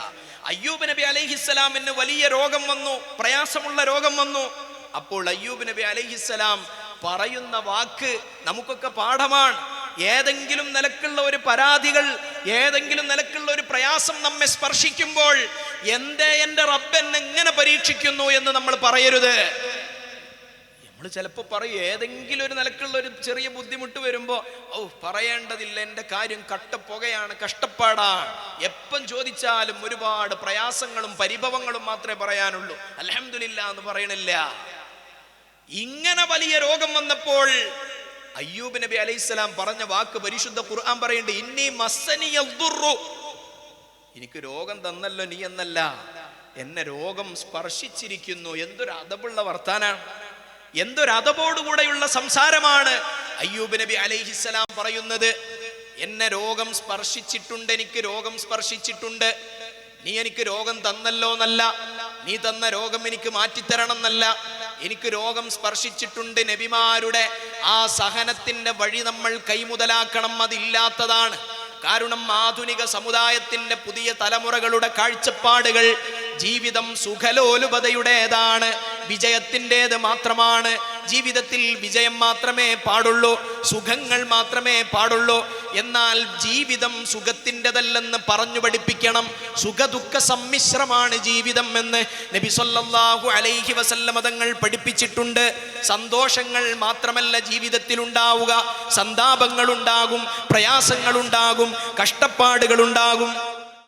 അയ്യൂബ് നബി അലൈഹിസ്സലാമിന് വലിയ രോഗം വന്നു, പ്രയാസമുള്ള രോഗം വന്നു. അപ്പോൾ അയ്യൂബ് നബി അലൈഹിസ്സലാം പറയുന്ന വാക്ക് നമുക്കൊക്കെ പാഠമാണ്. ഏതെങ്കിലും നിലക്കുള്ള ഒരു പരാതികൾ, ഏതെങ്കിലും നിലക്കുള്ള ഒരു പ്രയാസം നമ്മെ സ്പർശിക്കുമ്പോൾ എന്തേ എൻ്റെ റബ്ബ് എന്നെ എങ്ങനെ പരീക്ഷിക്കുന്നു എന്ന് നമ്മൾ പറയരുത്. നമ്മൾ ചിലപ്പോൾ പറയും, ഏതെങ്കിലും ഒരു നിലക്കുള്ള ഒരു ചെറിയ ബുദ്ധിമുട്ട് വരുമ്പോൾ, പറയേണ്ടതില്ല, എൻ്റെ കാര്യം കട്ടപ്പുകയാണ്, കഷ്ടപ്പാടാണ്. എപ്പം ചോദിച്ചാലും ഒരുപാട് പ്രയാസങ്ങളും പരിഭവങ്ങളും മാത്രമേ പറയാനുള്ളൂ, അൽഹംദുലില്ലാ എന്ന് പറയണില്ല. ഇങ്ങനെ വലിയ രോഗം വന്നപ്പോൾ അയ്യൂബ് നബി അലൈഹിസ്സലാം പറഞ്ഞ വാക്ക് പരിശുദ്ധ ഖുർആൻ പറയുന്നുണ്ട്, ഇന്നി മസ്സനിയദ്ദുറു. എനിക്ക് രോഗം തന്നല്ലോ നീ എന്നല്ല, എന്നെ രോഗം സ്പർശിച്ചിരിക്കുന്നു. എന്തൊരു അദബുള്ള വർത്താനാണ്, എന്തൊരു അദബോടുകൂടെയുള്ള സംസാരമാണ് അയ്യൂബ് നബി അലൈഹിസ്സലാം പറയുന്നത്. എന്നെ രോഗം സ്പർശിച്ചിട്ടുണ്ട്, എനിക്ക് രോഗം സ്പർശിച്ചിട്ടുണ്ട്. നീ എനിക്ക് രോഗം തന്നല്ലോ എന്നല്ല, നീ തന്ന രോഗം എനിക്ക് മാറ്റിത്തരണം എന്നല്ല, എനിക്ക് രോഗം സ്പർശിച്ചിട്ടുണ്ട്. നബിമാരുടെ ആ സഹനത്തിന്റെ വഴി നമ്മൾ കൈമുതലാക്കണം, അതില്ലാത്തതാണ്. കാരണം ആധുനിക സമുദായത്തിന്റെ പുതിയ തലമുറകളുടെ കാഴ്ചപ്പാടുകൾ ജീവിതം സുഖലോലുപതയുടേതാണ്, വിജയത്തിൻ്റെത് മാത്രമാണ്. ജീവിതത്തിൽ വിജയം മാത്രമേ പാടുള്ളൂ, സുഖങ്ങൾ മാത്രമേ പാടുള്ളൂ. എന്നാൽ ജീവിതം സുഖത്തിൻ്റെതല്ലെന്ന് പറഞ്ഞു പഠിപ്പിക്കണം. സുഖദുഃഖ സമ്മിശ്രമാണ് ജീവിതം എന്ന് നബി സല്ലല്ലാഹു അലൈഹി വസല്ലമ തങ്ങൾ പഠിപ്പിച്ചിട്ടുണ്ട്. സന്തോഷങ്ങൾ മാത്രമല്ല ജീവിതത്തിൽ ഉണ്ടാവുക, സന്താപങ്ങൾ ഉണ്ടാകും, പ്രയാസങ്ങൾ ഉണ്ടാകും, കഷ്ടപ്പാടുകൾ ഉണ്ടാകും.